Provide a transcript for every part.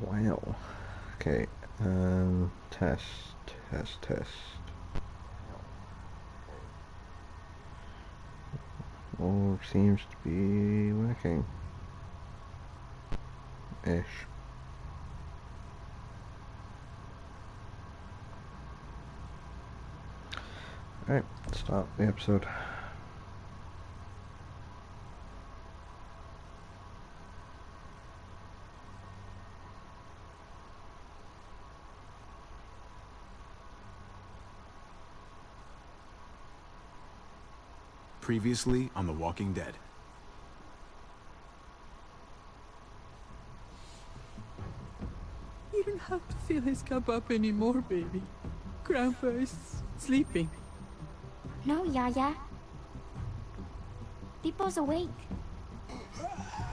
Wow. Okay. Test. All seems to be working. Ish. Alright, start the episode. Previously on The Walking Dead. You don't have to fill his cup up anymore, baby. Grandpa is sleeping. No, Yaya. Pipo's awake.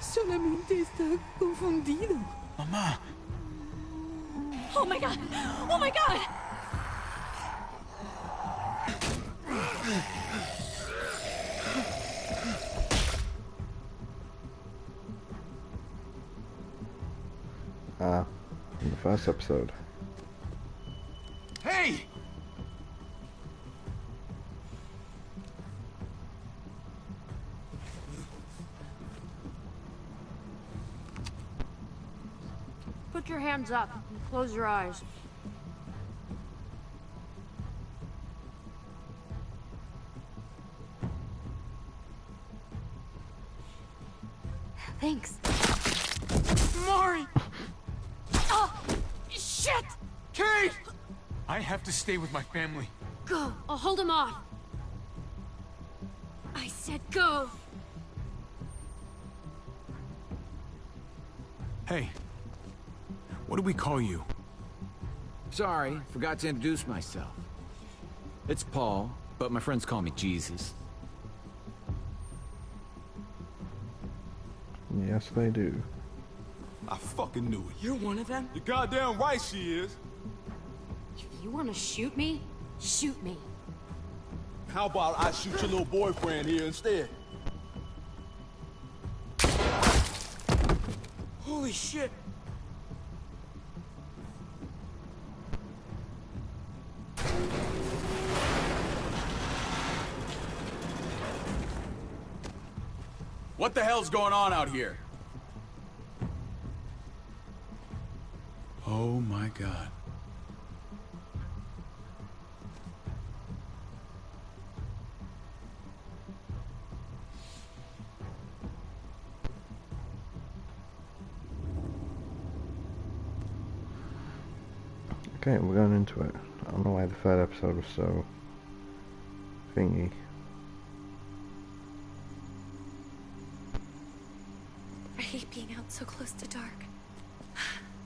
Solamente está confundido. Mamá! Oh my god! Oh my god! In the first episode. Hey! Put your hands up and close your eyes. Thanks. Mari! Oh, shit! Kate! I have to stay with my family. Go. I'll hold him off. I said go. Hey. What do we call you? Sorry, forgot to introduce myself. It's Paul, but my friends call me Jesus. Yes, they do. I fucking knew it. You're one of them? You're goddamn right she is. If you want to shoot me, shoot me. How about I shoot your little boyfriend here instead? Holy shit. What the hell's going on out here? Oh my god. Okay, we're going into it. I don't know why the third episode was so thingy. I hate being out so close to dark.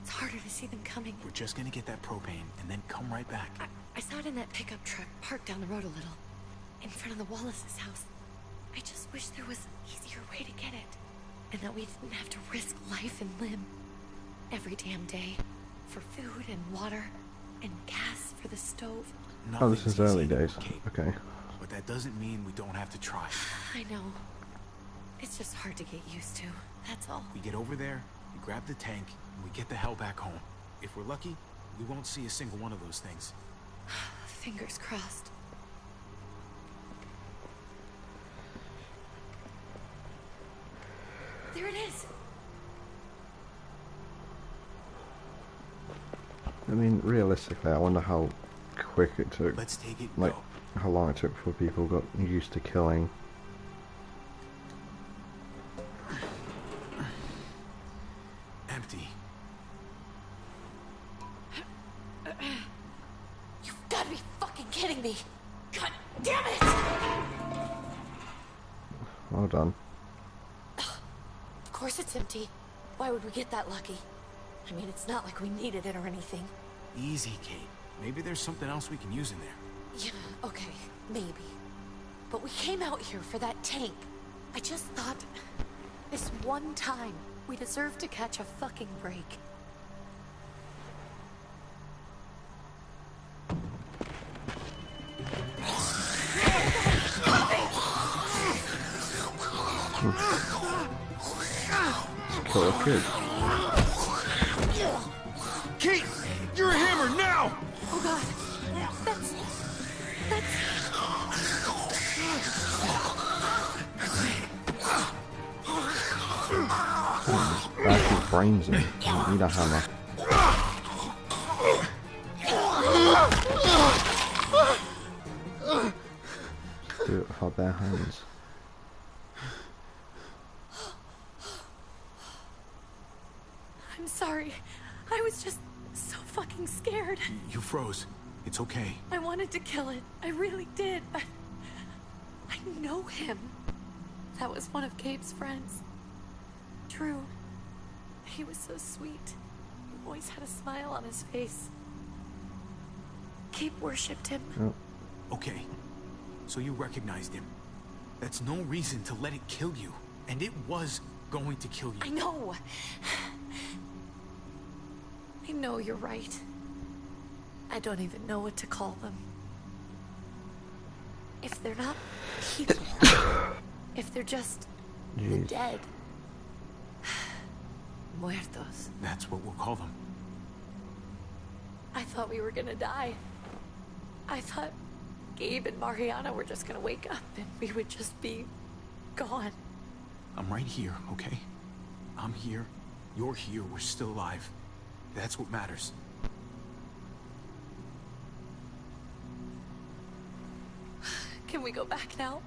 It's harder to see them coming. We're just gonna get that propane and then come right back. I saw it in that pickup truck parked down the road a little, in front of the Wallace's house. I just wish there was an easier way to get it, and that we didn't have to risk life and limb every damn day for food and water and gas for the stove. Oh, this is early days. Kate. Okay. But that doesn't mean we don't have to try. I know. It's just hard to get used to, that's all. We get over there, we grab the tank, and we get the hell back home. If we're lucky, we won't see a single one of those things. Fingers crossed. There it is! I mean, realistically, I wonder how quick it took. Let's take it. Like, go. how long it took before people got used to killing. Empty. You've gotta be fucking kidding me! God damn it! Well done. Of course it's empty. Why would we get that lucky? I mean, it's not like we needed it or anything. Easy, Kate. Maybe there's something else we can use in there. Yeah, okay, maybe. But we came out here for that tank. I just thought, this one time, we deserve to catch a fucking break. kill a kid. Kate, you're a hammer now! Oh god. That's... Bash his brains in. You need a hammer. Do it with our bare hands. I'm sorry. I was just so fucking scared. You froze. It's okay. I wanted to kill it. I really did, but... I know him. That was one of Gabe's friends. Drew. He was so sweet. He always had a smile on his face. Gabe worshipped him. Oh. Okay. So you recognized him. That's no reason to let it kill you. And it was going to kill you. I know. I know you're right. I don't even know what to call them. If they're not people, if they're just the dead. Muertos. That's what we'll call them. I thought we were gonna die. I thought Gabe and Mariana were just gonna wake up and we would just be gone. I'm right here, okay? I'm here. You're here. We're still alive. That's what matters. Can we go back now?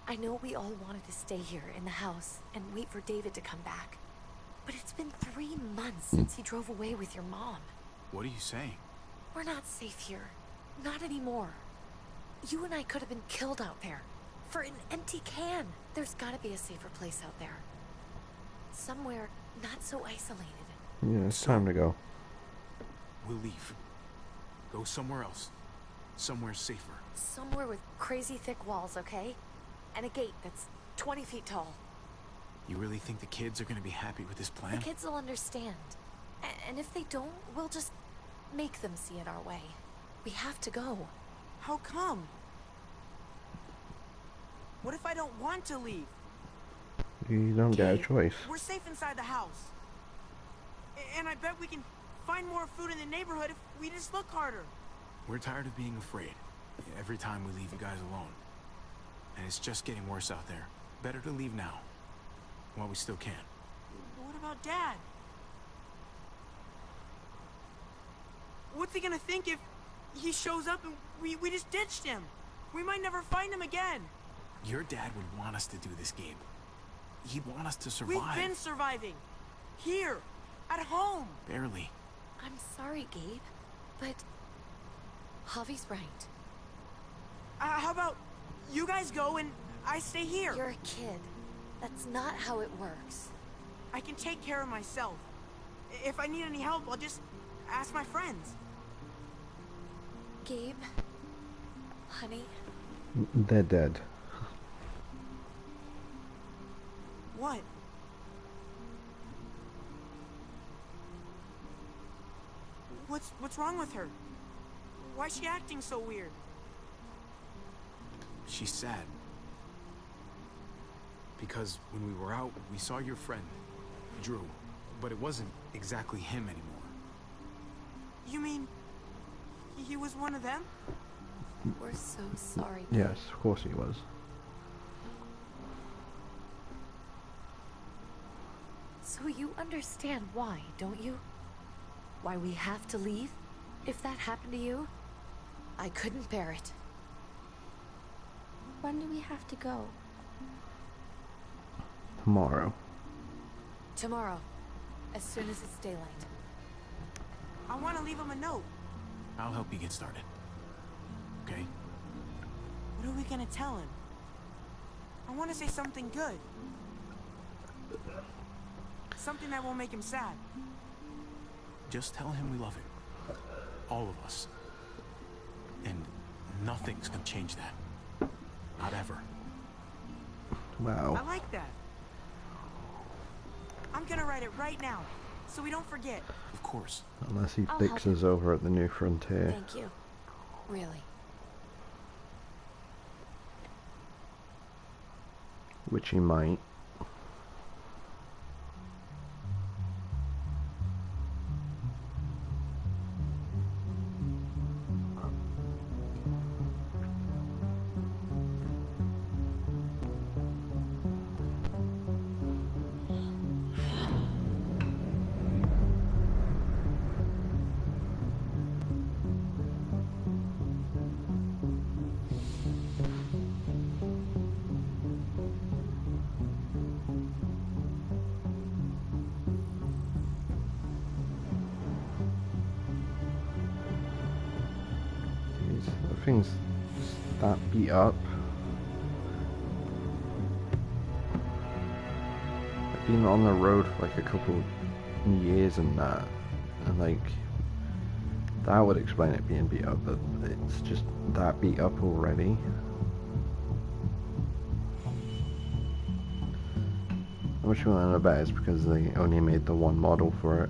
I know we all wanted to stay here in the house and wait for David to come back. But it's been 3 months since he drove away with your mom. What are you saying? We're not safe here. Not anymore. You and I could have been killed out there. For an empty can. There's gotta be a safer place out there. Somewhere not so isolated. Yeah, it's time to go. We'll leave. Go somewhere else. Somewhere safer. Somewhere with crazy thick walls, okay? And a gate that's 20 feet tall. You really think the kids are gonna be happy with this plan? The kids will understand. And if they don't, we'll just make them see it our way. We have to go. How come? What if I don't want to leave? You don't get a choice. We're safe inside the house. And I bet we can find more food in the neighborhood if we just look harder. We're tired of being afraid. Every time we leave you guys alone. And it's just getting worse out there. Better to leave now. While we still can. What about Dad? What's he gonna think if he shows up and we just ditched him? We might never find him again. Your dad would want us to do this, Gabe. He'd want us to survive. We've been surviving. Here. At home. Barely. I'm sorry, Gabe. But Javi's right. How about you guys go and I stay here? You're a kid. That's not how it works. I can take care of myself. If I need any help, I'll just ask my friends. Gabe, honey. They're dead. What? What's wrong with her? Why is she acting so weird? She's sad. Because when we were out, we saw your friend, Drew. But it wasn't exactly him anymore. You mean he was one of them? We're so sorry, Gabe. Yes, of course he was. So you understand why, don't you? Why we have to leave? If that happened to you, I couldn't bear it. When do we have to go? Tomorrow. Tomorrow, as soon as it's daylight. I want to leave him a note. I'll help you get started. Okay? What are we gonna tell him? I want to say something good. Something that won't make him sad. Just tell him we love him. All of us. And nothing's gonna change that. Not ever. Wow. I like that. I'm gonna write it right now, so we don't forget. Of course. Unless he I'll dicks help us over at the New Frontier. Thank you. Really. Which he might. Things that beat up. I've been on the road for like a couple years and that, and like that would explain it being beat up, but it's just that beat up already. How much you want to bet is because they only made the one model for it.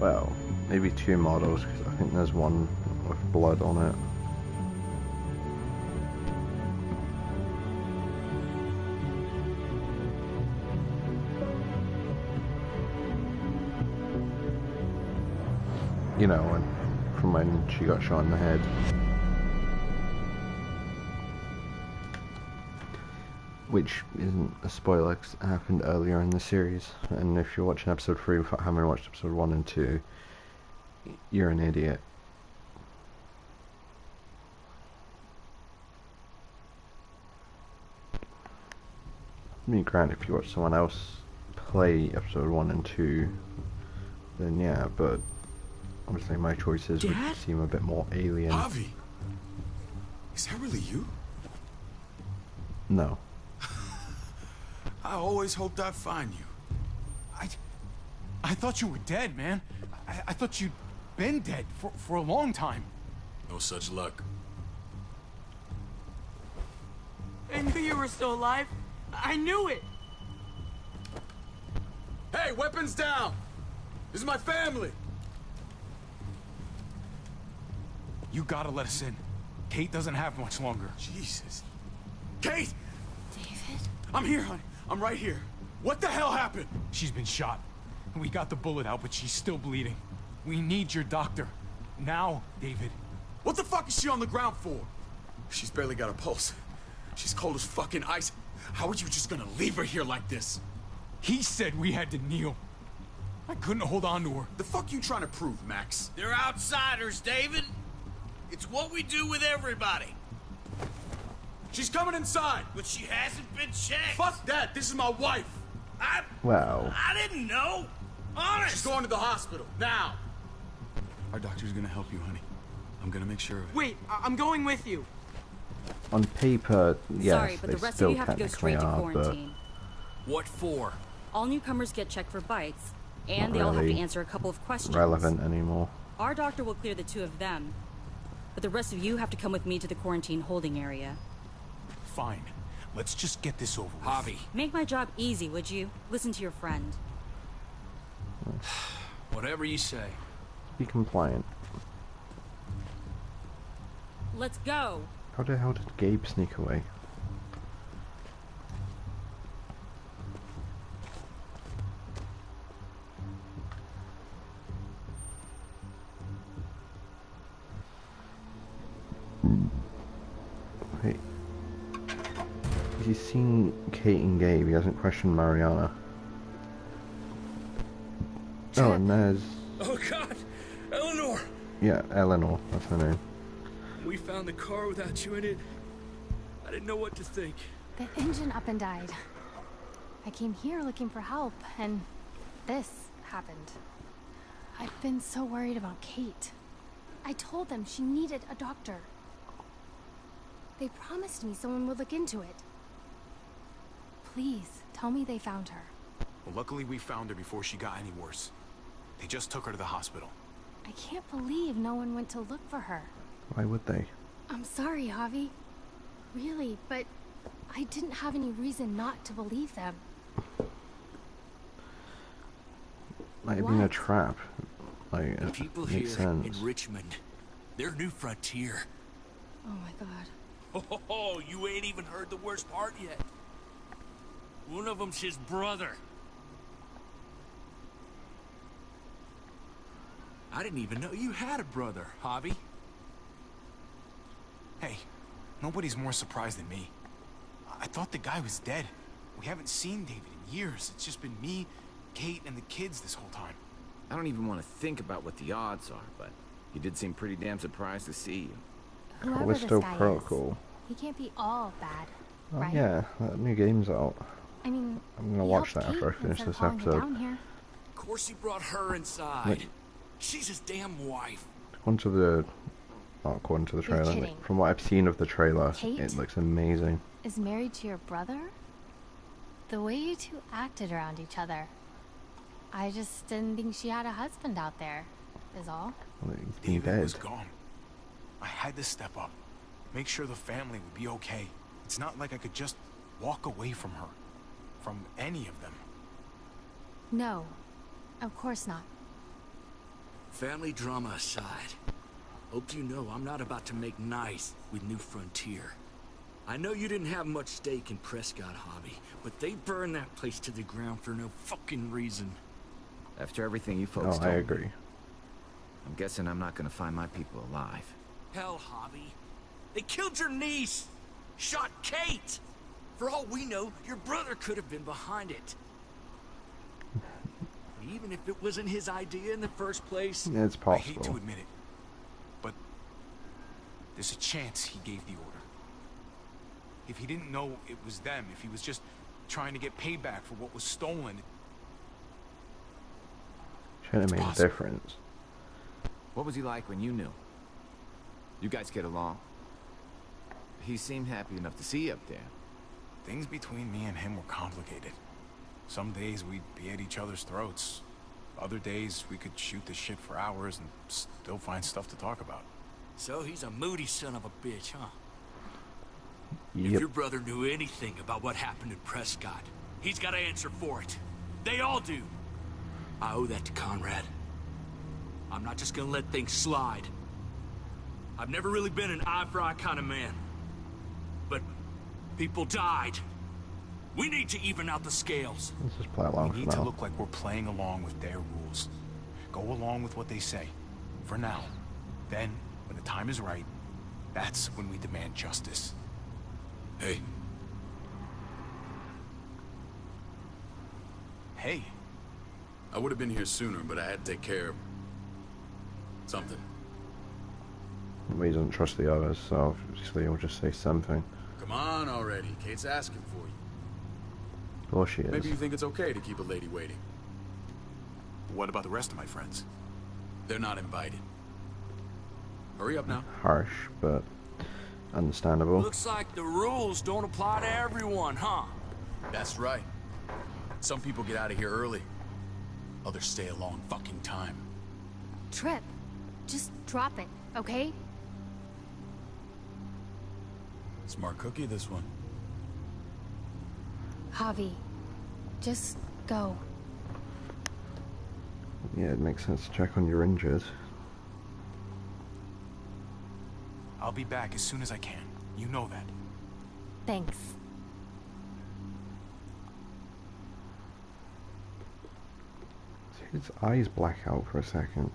Well, maybe two models, because I think there's one with blood on it. You know, from when she got shot in the head. Which isn't a spoiler, 'cause it happened earlier in the series. And if you're watching episode 3 without having watched episode 1 and 2, you're an idiot. I mean, granted, if you watch someone else play episode 1 and 2, then yeah, but obviously my choices Dad? would seem a bit more alien. Javi! Is that really you? No. I always hoped I'd find you. I thought you were dead, man. I thought you'd been dead for a long time. No such luck. I knew you were still alive. I knew it. Hey, weapons down! This is my family! You gotta let us in. Kate doesn't have much longer. Jesus. Kate! David? I'm here, honey. I'm right here. What the hell happened? She's been shot. We got the bullet out, but she's still bleeding. We need your doctor. Now, David. What the fuck is she on the ground for? She's barely got a pulse. She's cold as fucking ice. How are you just gonna leave her here like this? He said we had to kneel. I couldn't hold on to her. The fuck you trying to prove, Max? They're outsiders, David. It's what we do with everybody. She's coming inside. But she hasn't been checked. Fuck that. This is my wife. Wow. I didn't know. Honest. She's going to the hospital now. Our doctor's gonna help you, honey. I'm gonna make sure of it. Wait, I'm going with you. On paper, yes, Sorry, but they the rest still of you have to go technically straight to are, quarantine. What for? All newcomers get checked for bites, and Not they all have to really answer a couple of questions. relevant anymore. Our doctor will clear the two of them, but the rest of you have to come with me to the quarantine holding area. Fine. Let's just get this over with. Javi. Make my job easy, would you? Listen to your friend. Whatever you say. Be compliant. Let's go. How the hell did Gabe sneak away? Wait. He's seen Kate and Gabe, he hasn't questioned Mariana. Oh, and there's... Oh God, Eleanor! Yeah, Eleanor, that's her name. We found the car without you in it. I didn't know what to think. The engine up and died. I came here looking for help, and this happened. I've been so worried about Kate. I told them she needed a doctor. They promised me someone would look into it. Please, tell me they found her. Well, luckily we found her before she got any worse. They just took her to the hospital. I can't believe no one went to look for her. Why would they? I'm sorry, Javi. Really, but I didn't have any reason not to believe them. Might have been a trap. Like, The it people makes here sense. in Richmond, they're New Frontier. Oh my god. Oh, you ain't even heard the worst part yet. One of them's his brother. I didn't even know you had a brother, Javi. Hey, nobody's more surprised than me. I thought the guy was dead. We haven't seen David in years. It's just been me, Kate, and the kids this whole time. I don't even want to think about what the odds are, but he did seem pretty damn surprised to see you. Whoever We're this still guy protocol. is, he can't be all bad, Oh right? yeah, that new game's out. I mean, I'm gonna he watch helped that after I Kate finish instead of this hauling her episode. down here. Of course he brought her inside. Like- She's his damn wife. According to the, not according to the You're trailer, kidding. like, from what I've seen of the trailer, Kate? it looks amazing. Is married to your brother? The way you two acted around each other. I just didn't think she had a husband out there, is all. Well, he's been David dead. was gone. I had to step up. Make sure the family would be okay. It's not like I could just walk away from her. From any of them. No, of course not. Family drama aside, hope you know I'm not about to make nice with New Frontier. I know you didn't have much stake in Prescott, Hobby, but they burned that place to the ground for no fucking reason. After everything you Oh, folks I told me, agree. I'm guessing I'm not gonna find my people alive. Hell, Hobby. They killed your niece! Shot Kate! For all we know, your brother could have been behind it. Even if it wasn't his idea in the first place. Yeah, it's I hate to possible. admit it, but there's a chance he gave the order. If he didn't know it was them, if he was just trying to get payback for what was stolen. Shouldn't have made a possible. difference. What was he like when you knew? You guys get along? He seemed happy enough to see you up there. Things between me and him were complicated. Some days we'd be at each other's throats. Other days we could shoot the shit for hours and still find stuff to talk about. So he's a moody son of a bitch, huh? If Yep. your brother knew anything about what happened in Prescott, he's got to answer for it. They all do. I owe that to Conrad. I'm not just gonna let things slide. I've never really been an eye-for-eye kind of man. But people died. We need to even out the scales. Let's just play along We for need to now. look like we're playing along with their rules. Go along with what they say. For now. Then, when the time is right, that's when we demand justice. Hey. Hey, I would have been here sooner, but I had to take care of something. He doesn't trust the others, so obviously he'll just say something. Come on already. Kate's asking for you. Of course she is. Maybe you think it's okay to keep a lady waiting. what about the rest of my friends? They're not invited. Hurry up now. Harsh, but understandable. Looks like the rules don't apply to everyone, huh? That's right. Some people get out of here early. Others stay a long fucking time. Trip, just drop it, okay? Smart cookie, this one. Javi, just go. Yeah, it makes sense to check on your injured. I'll be back as soon as I can. You know that. Thanks. His eyes black out for a second.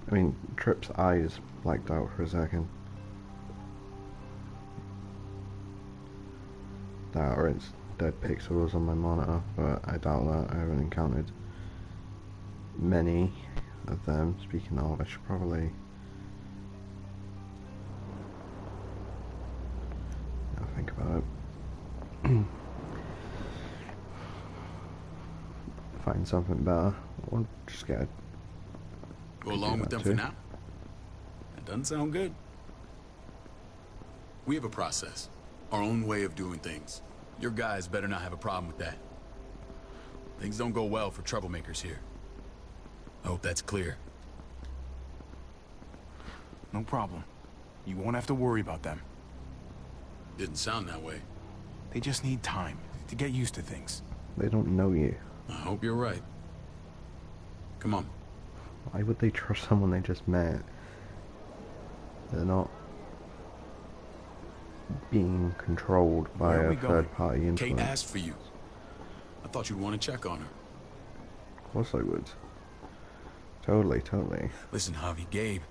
I mean, Trip's eyes blacked out for a second. That or it's dead pixels on my monitor, but I doubt that. I haven't encountered many of them. Speaking of, I should probably... I'll think about it. getting something better. Or just get a... Go along with them for now? That doesn't sound good. We have a process. Our own way of doing things. Your guys better not have a problem with that. Things don't go well for troublemakers here. I hope that's clear. No problem. You won't have to worry about them. Didn't sound that way. They just need time to get used to things. They don't know you. I hope you're right. Come on. Why would they trust someone they just met? They're not being controlled by a third-party influence. Kate asked for you. I thought you'd want to check on her. Of course I would. Totally, totally. Listen, Javi, Gabe...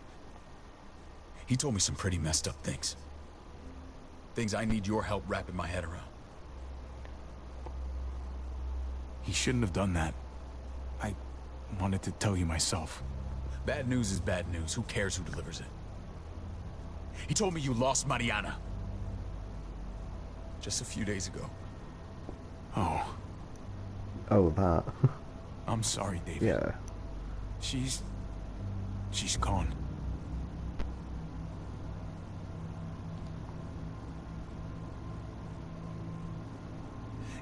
he told me some pretty messed up things. Things I need your help wrapping my head around. He shouldn't have done that. I wanted to tell you myself. Bad news is bad news. Who cares who delivers it? He told me you lost Mariana. Just a few days ago. Oh. Oh, that. I'm sorry, David. Yeah. She's gone.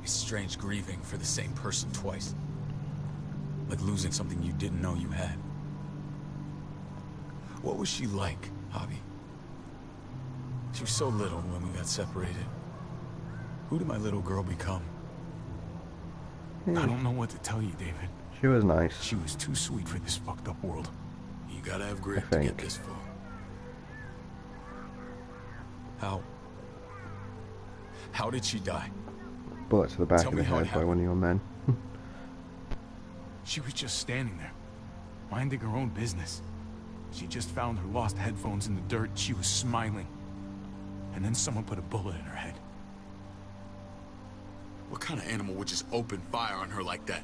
It's strange grieving for the same person twice. Like losing something you didn't know you had. What was she like, Javi? She was so little when we got separated. Who did my little girl become? I don't know what to tell you, David. She was nice. She was too sweet for this fucked up world. You gotta have grit to get this far. How did she die? Bullet to the back Tell of the me how it head by one of your men. She was just standing there, minding her own business. She just found her lost headphones in the dirt. She was smiling. And then someone put a bullet in her head. What kind of animal would just open fire on her like that?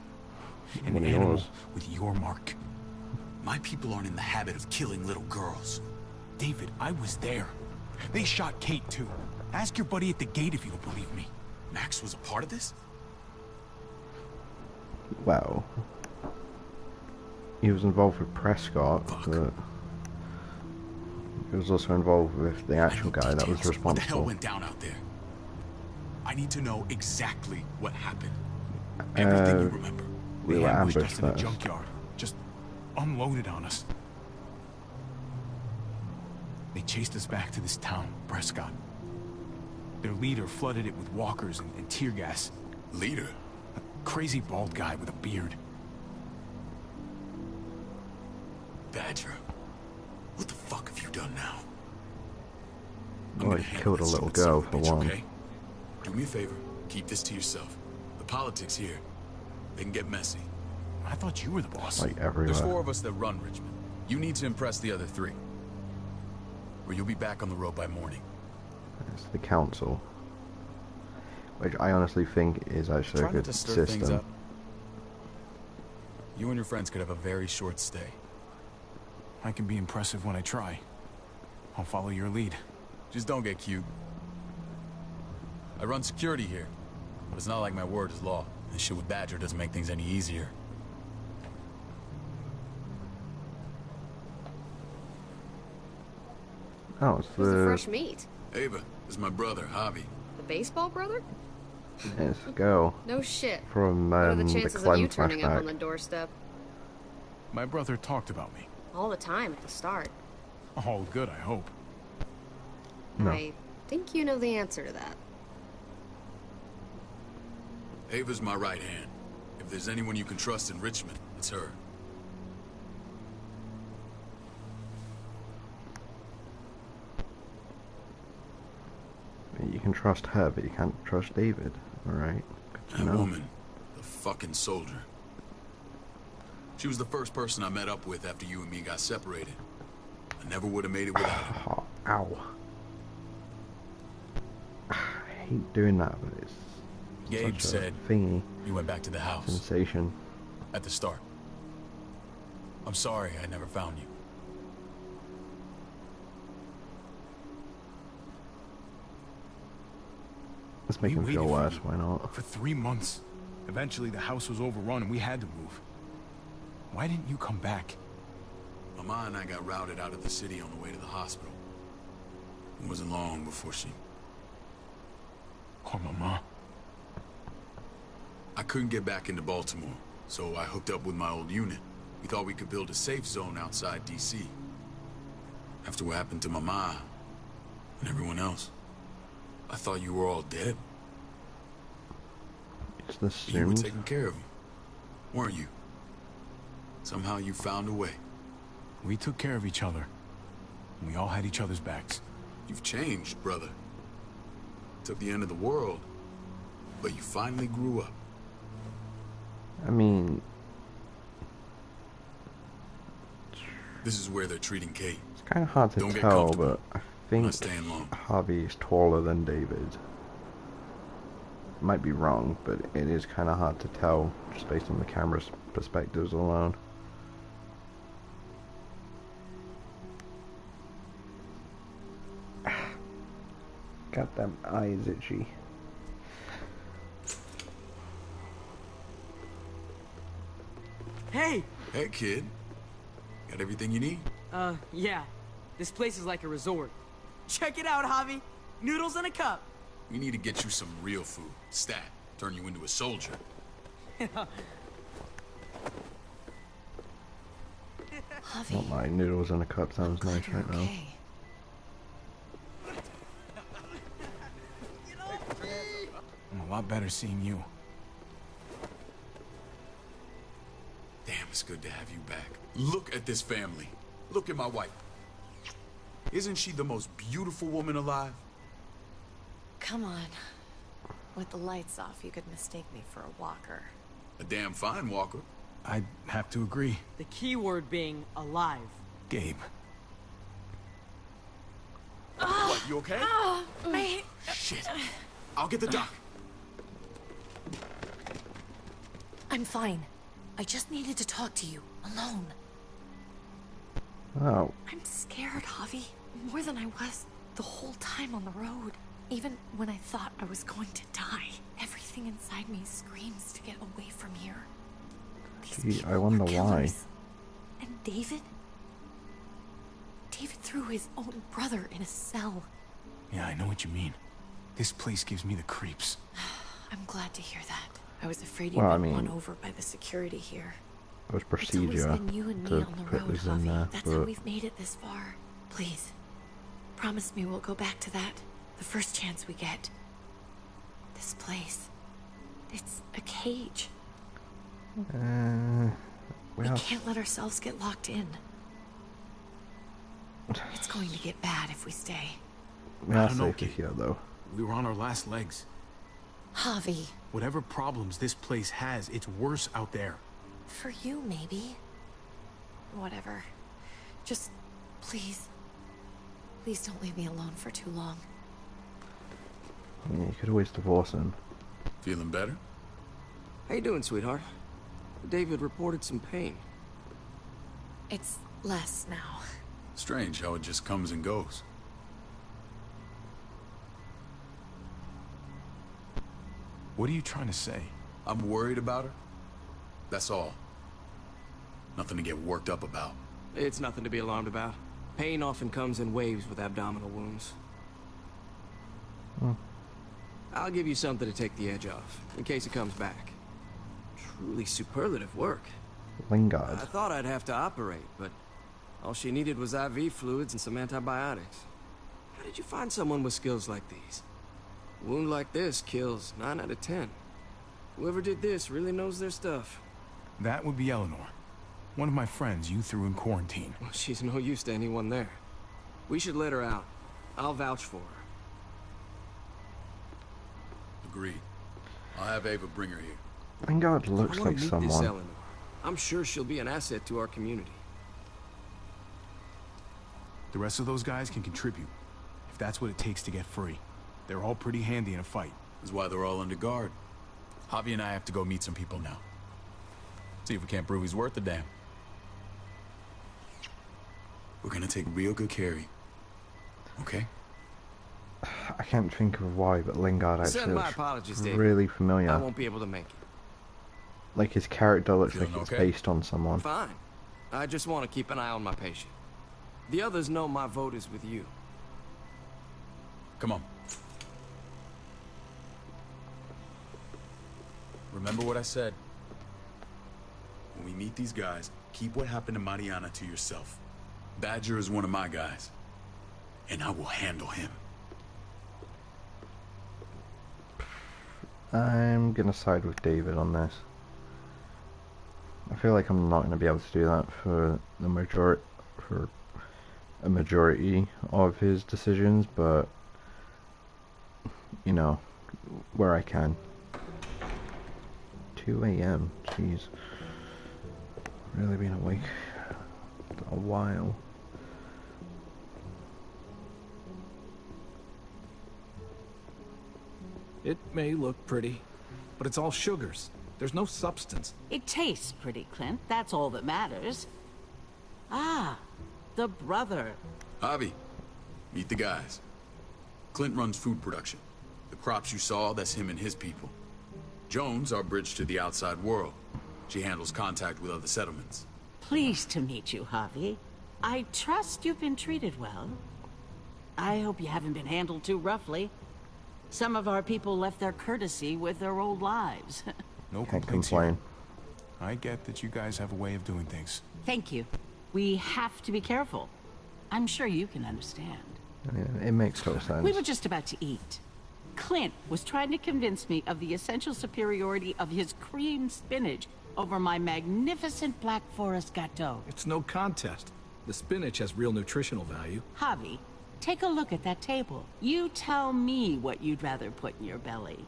An animal with your mark. My people aren't in the habit of killing little girls. David, I was there. They shot Kate too. Ask your buddy at the gate if you don't believe me. Max was a part of this? Wow. He was involved with Prescott, but he was also involved with the actual guy that was responsible. What the hell went down out there? I need to know exactly what happened. Everything you remember. We were ambushed us in a first. junkyard. Just unloaded on us. They chased us back to this town, Prescott. Their leader flooded it with walkers and tear gas. Leader? A crazy bald guy with a beard. Badger, what the fuck have you done now? Oh, he killed a little girl for one. Okay? Do me a favor, keep this to yourself. The politics here, they can get messy. I thought you were the boss. Like everywhere. There's 4 of us that run Richmond. You need to impress the other 3. Or you'll be back on the road by morning. It's the council. Which I honestly think is actually a good system. You and your friends could have a very short stay. I can be impressive when I try. I'll follow your lead. Just don't get cute. I run security here, but it's not like my word is law. This shit with Badger doesn't make things any easier. Oh, it's Who's the fresh meat? Ava, this is my brother, Javi. The baseball brother? Yes, go. No shit. From what are the the chances Clem of you turning up flashback. on the doorstep? My brother talked about me. All the time at the start. All good, I hope. No. I think you know the answer to that. Ava's my right hand. If there's anyone you can trust in Richmond, it's her. You can trust her, but you can't trust David. Alright. That woman, the fucking soldier. She was the first person I met up with after you and me got separated. I never would have made it without her. Oh, ow. I hate doing that, but it's Gabe such a said thingy you went back to the house. sensation. At the start. I'm sorry I never found you. Let's make him feel worse, why not? For 3 months. Eventually, the house was overrun and we had to move. Why didn't you come back? Mama and I got routed out of the city on the way to the hospital. It wasn't long before she... Poor Mama. I couldn't get back into Baltimore, so I hooked up with my old unit. We thought we could build a safe zone outside D.C. After what happened to Mama and everyone else, I thought you were all dead. It's the You were Sims. taking care of them, weren't you? Somehow you found a way. We took care of each other. We all had each other's backs. You've changed, brother. Took the end of the world, but you finally grew up. I mean, This is where they're treating Kate. it's kind of hard to Don't get tell, comfortable. but I think Not staying long. Harvey is taller than David. Might be wrong, but it is kind of hard to tell just based on the camera's perspectives alone. Got them eyes itchy. Hey! Hey, kid. Got everything you need? Yeah. This place is like a resort. Check it out, Javi. Noodles in a cup. We need to get you some real food. Stat. Turn you into a soldier. Javi, Not my noodles in a cup sounds I'm glad nice you're right now. okay. I'm a lot better seeing you. Damn, it's good to have you back. Look at this family. Look at my wife. Isn't she the most beautiful woman alive? Come on. With the lights off, you could mistake me for a walker. A damn fine walker. I'd have to agree. The key word being alive. Gabe. What, you okay? My... Shit. I'll get the doc. I'm fine. I just needed to talk to you, alone. Oh, I'm scared, Javi. More than I was the whole time on the road. Even when I thought I was going to die, everything inside me screams to get away from here. These gee, people I wonder were why. killers. And David? David threw his own brother in a cell. Yeah, I know what you mean. This place gives me the creeps. I'm glad to hear that. I was afraid you'd Well, I been mean, won over by the security here. it was It's always procedure been you and me to on the put road, this in Javi. there, That's how but we've made it this far. Please, promise me we'll go back to that the first chance we get. This place, it's a cage. We well, can't let ourselves get locked in. It's going to get bad if we stay. we are I don't know, safer kid. here though. We were on our last legs. Javi, Whatever problems this place has, it's worse out there. for you maybe. Whatever. Just, please. Please don't leave me alone for too long. Yeah, you could always divorce him. Feeling better? How you doing, sweetheart? David reported some pain. It's less now. Strange how it just comes and goes. What are you trying to say? I'm worried about her. That's all. Nothing to get worked up about. It's nothing to be alarmed about. Pain often comes in waves with abdominal wounds. I'll give you something to take the edge off, in case it comes back. Truly superlative work. Lingard. I thought I'd have to operate, but all she needed was IV fluids and some antibiotics. How did you find someone with skills like these? A wound like this kills 9 out of 10. Whoever did this really knows their stuff. That would be Eleanor. One of my friends you threw in quarantine. Well, she's no use to anyone there. We should let her out. I'll vouch for her. Agreed. I'll have Ava bring her here. Lingard looks I wanna like meet someone. This Eleanor. I'm sure she'll be an asset to our community. The rest of those guys can contribute, if that's what it takes to get free. They're all pretty handy in a fight. That's why they're all under guard. Javi and I have to go meet some people now. See if we can't prove he's worth the damn. We're gonna take real good care of you. Okay? I can't think of why, but Lingard Send actually my looks apologies, David. really familiar. I won't be able to make it. like his character looks Feeling like it's okay? based on someone. Fine. I just want to keep an eye on my patient. The others know my vote is with you. Come on. Remember what I said. When we meet these guys, keep what happened to Mariana to yourself. Badger is one of my guys, and I will handle him. I'm gonna side with David on this. I feel like I'm not gonna be able to do that for a majority of his decisions, but you know, where I can. 2 a.m. Jeez, really been awake a while. It may look pretty, but it's all sugars. There's no substance. It tastes pretty, Clint. That's all that matters. Ah, the brother. Javi, meet the guys. Clint runs food production. The crops you saw, that's him and his people. Jones, our bridge to the outside world. She handles contact with other settlements. Pleased to meet you, Javi. I trust you've been treated well. I hope you haven't been handled too roughly. Some of our people left their courtesy with their old lives. No Can't complaints complain. here. I get that you guys have a way of doing things. Thank you. We have to be careful. I'm sure you can understand. Yeah, it makes total sense. We were just about to eat. Clint was trying to convince me of the essential superiority of his creamed spinach over my magnificent Black Forest gâteau. It's no contest. The spinach has real nutritional value. Javi, take a look at that table. You tell me what you'd rather put in your belly.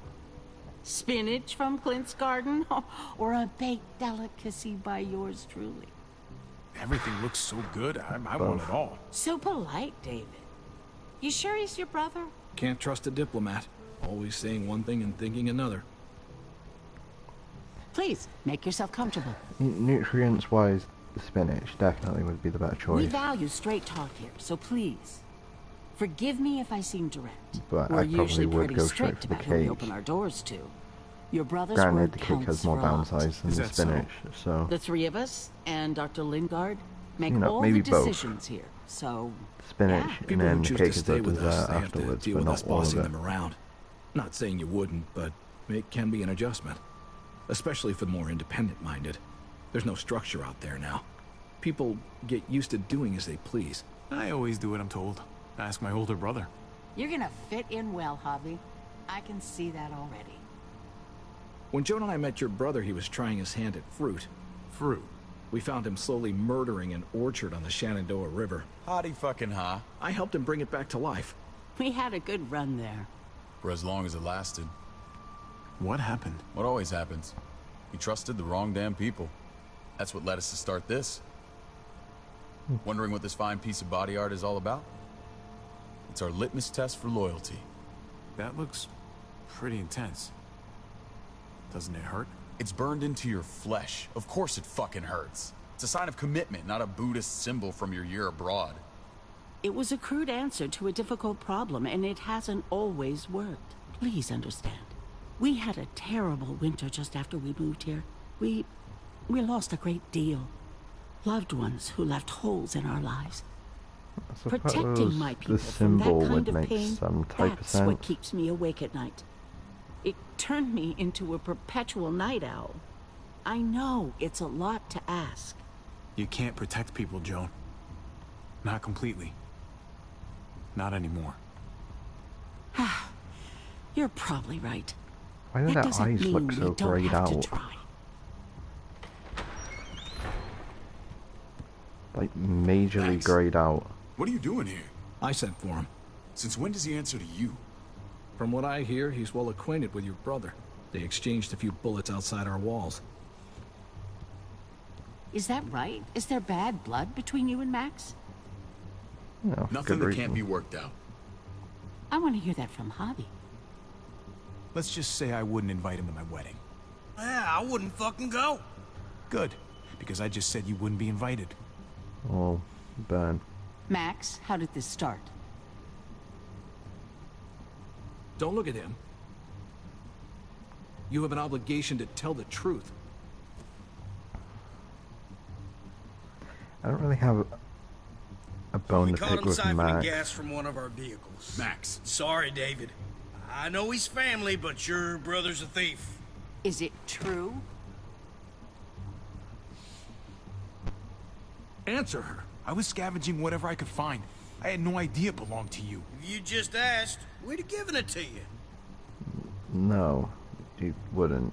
Spinach from Clint's garden, or a baked delicacy by yours truly? Everything looks so good. I want it all. So polite, David. You sure he's your brother? Can't trust a diplomat. Always saying one thing and thinking another. Please, make yourself comfortable. Nutrients wise, the spinach definitely would be the better choice. We value straight talk here, so please. Forgive me if I seem direct. But We're I probably usually would pretty go straight strict for the about who we cake. open our doors to. Your brother's Granted, word the cake counts has more for a lot. downsides than Is the that so? spinach, so The three of us and Dr. Lingard make You know, all maybe the both. decisions here. So spinach yeah. and People then who the choose cake to is a stay with us, dessert they have to afterwards, deal but with not us all of bossing it. them around. Not saying you wouldn't, but it can be an adjustment. Especially for the more independent-minded. There's no structure out there now. People get used to doing as they please. I always do what I'm told. Ask my older brother. You're gonna fit in well, Javi. I can see that already. When Joan and I met your brother, he was trying his hand at fruit. Fruit? We found him slowly murdering an orchard on the Shenandoah River. Howdy fucking ha. I helped him bring it back to life. We had a good run there. For as long as it lasted. What happened? What always happens. We trusted the wrong damn people. That's what led us to start this. Wondering what this fine piece of body art is all about? It's our litmus test for loyalty. That looks pretty intense. Doesn't it hurt? It's burned into your flesh. Of course it fucking hurts. It's a sign of commitment, not a Buddhist symbol from your year abroad. It was a crude answer to a difficult problem, and it hasn't always worked. Please understand. We had a terrible winter just after we moved here. We lost a great deal. Loved ones who left holes in our lives. I Protecting suppose my the people from that symbol kind would of make pain, some type of that's sense. what keeps me awake at night. It turned me into a perpetual night owl. I know it's a lot to ask. You can't protect people, Joan. Not completely. Not anymore. You're probably right. Why do That their doesn't eyes mean look we so don't grayed have to out? try. Like majorly Thanks. grayed out. What are you doing here? I sent for him. Since when does he answer to you? From what I hear, he's well acquainted with your brother. They exchanged a few bullets outside our walls. Is that right? Is there bad blood between you and Max? No, Nothing good that can't reason. be worked out. I want to hear that from Javi. Let's just say I wouldn't invite him to my wedding. Yeah, I wouldn't fucking go. Good, because I just said you wouldn't be invited. Oh, burn. Max, how did this start? Don't look at him. You have an obligation to tell the truth. I don't really have a bone We to caught pick him with siphoning Max. gas from one of our vehicles. Max. Sorry, David. I know he's family, but your brother's a thief. Is it true? Answer her. I was scavenging whatever I could find. I had no idea it belonged to you. If you just asked, we'd have given it to you. No, you wouldn't.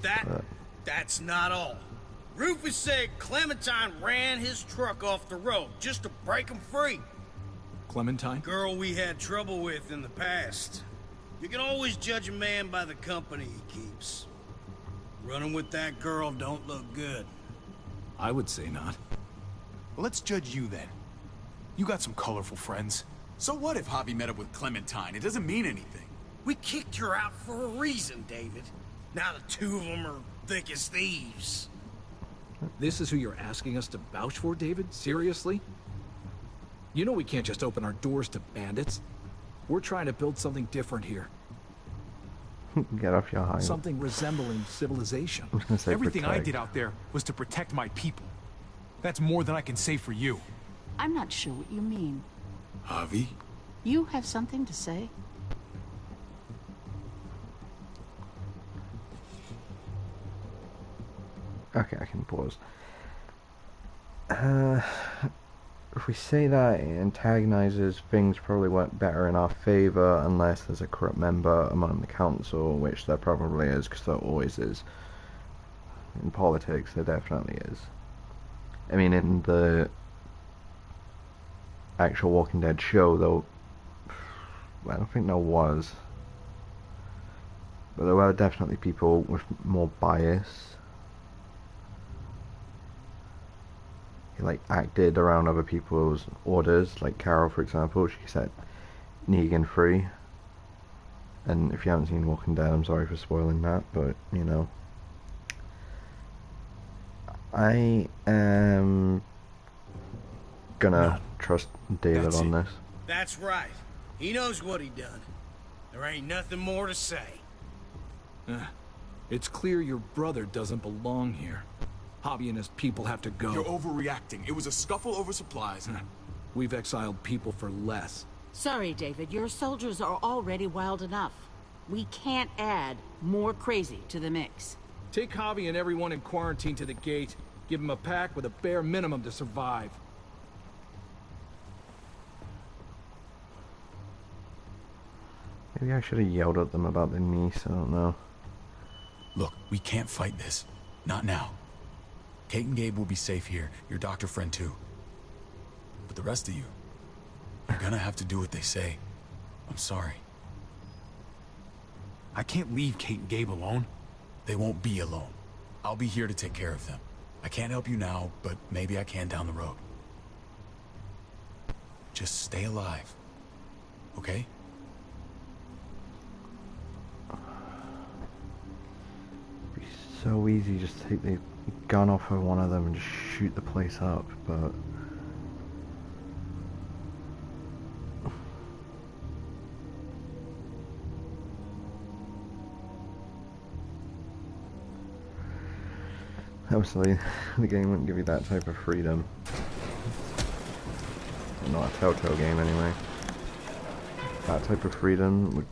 That's not all. Rufus said Clementine ran his truck off the road just to break him free. Clementine? Girl we had trouble with in the past. You can always judge a man by the company he keeps. Running with that girl don't look good. I would say not. Well, let's judge you then. You got some colorful friends. So what if Javi met up with Clementine? It doesn't mean anything. We kicked her out for a reason, David. Now the two of them are thick as thieves. This is who you're asking us to vouch for, David? Seriously? You know we can't just open our doors to bandits. We're trying to build something different here. Get off your high. Something resembling civilization. I was gonna say Everything I protect. did out there was to protect my people. That's more than I can say for you. I'm not sure what you mean. Javi? You have something to say? Okay, I can pause. If we say that it antagonizes, things probably work better in our favor unless there's a corrupt member among the council, which there probably is, because there always is. In politics, there definitely is. I mean, in the actual Walking Dead show, though, I don't think there was. But there were definitely people with more bias. He like acted around other people's orders, like Carol, for example. She set Negan free. And if you haven't seen Walking Dead, I'm sorry for spoiling that, but you know, I am gonna trust David on this. That's right. He knows what he done. There ain't nothing more to say. It's clear your brother doesn't belong here. Javi and his people have to go. You're overreacting. It was a scuffle over supplies. We've exiled people for less. Sorry, David. Your soldiers are already wild enough. We can't add more crazy to the mix. Take Javi and everyone in quarantine to the gate. Give them a pack with a bare minimum to survive. Maybe I should have yelled at them about the niece, I don't know. Look, we can't fight this. Not now. Kate and Gabe will be safe here. Your doctor friend too. But the rest of you, you're gonna have to do what they say. I'm sorry. I can't leave Kate and Gabe alone. They won't be alone. I'll be here to take care of them. I can't help you now, but maybe I can down the road. Just stay alive. Okay? It'd be so easy just to take the gun off of one of them and just shoot the place up, but obviously the game wouldn't give you that type of freedom. Not a Telltale game anyway. That type of freedom would...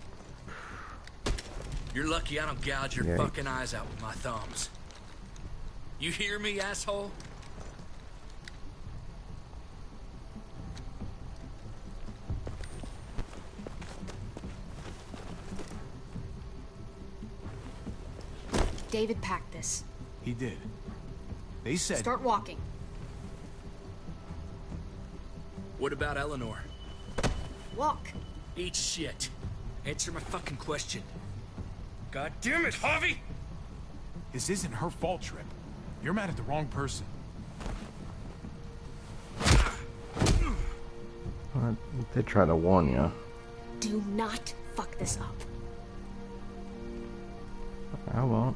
You're lucky I don't gouge your Yikes. fucking eyes out with my thumbs. You hear me, asshole? David packed this. He did. They said... Start walking. What about Eleanor? Walk. Eat shit. Answer my fucking question. God damn it, Javi! This isn't her fault, Trip. You're mad at the wrong person. They try to warn you. Do not fuck this up. I won't.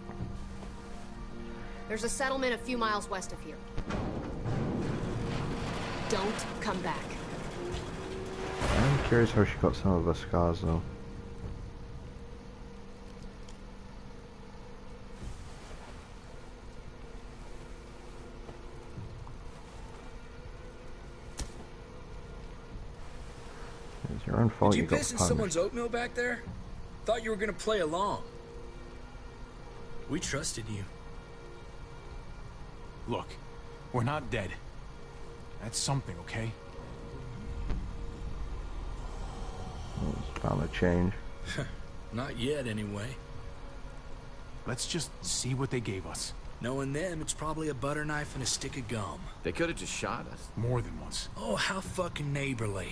There's a settlement a few miles west of here. Don't come back. I'm curious how she got some of her scars though. own fault Did you you got piss in punished. someone's oatmeal back there? Thought you were gonna play along. We trusted you. Look, we're not dead. That's something, okay? It's bound to change. Not yet, anyway. Let's just see what they gave us. Knowing them, it's probably a butter knife and a stick of gum. They could have just shot us. More than once. Oh, how fucking neighborly.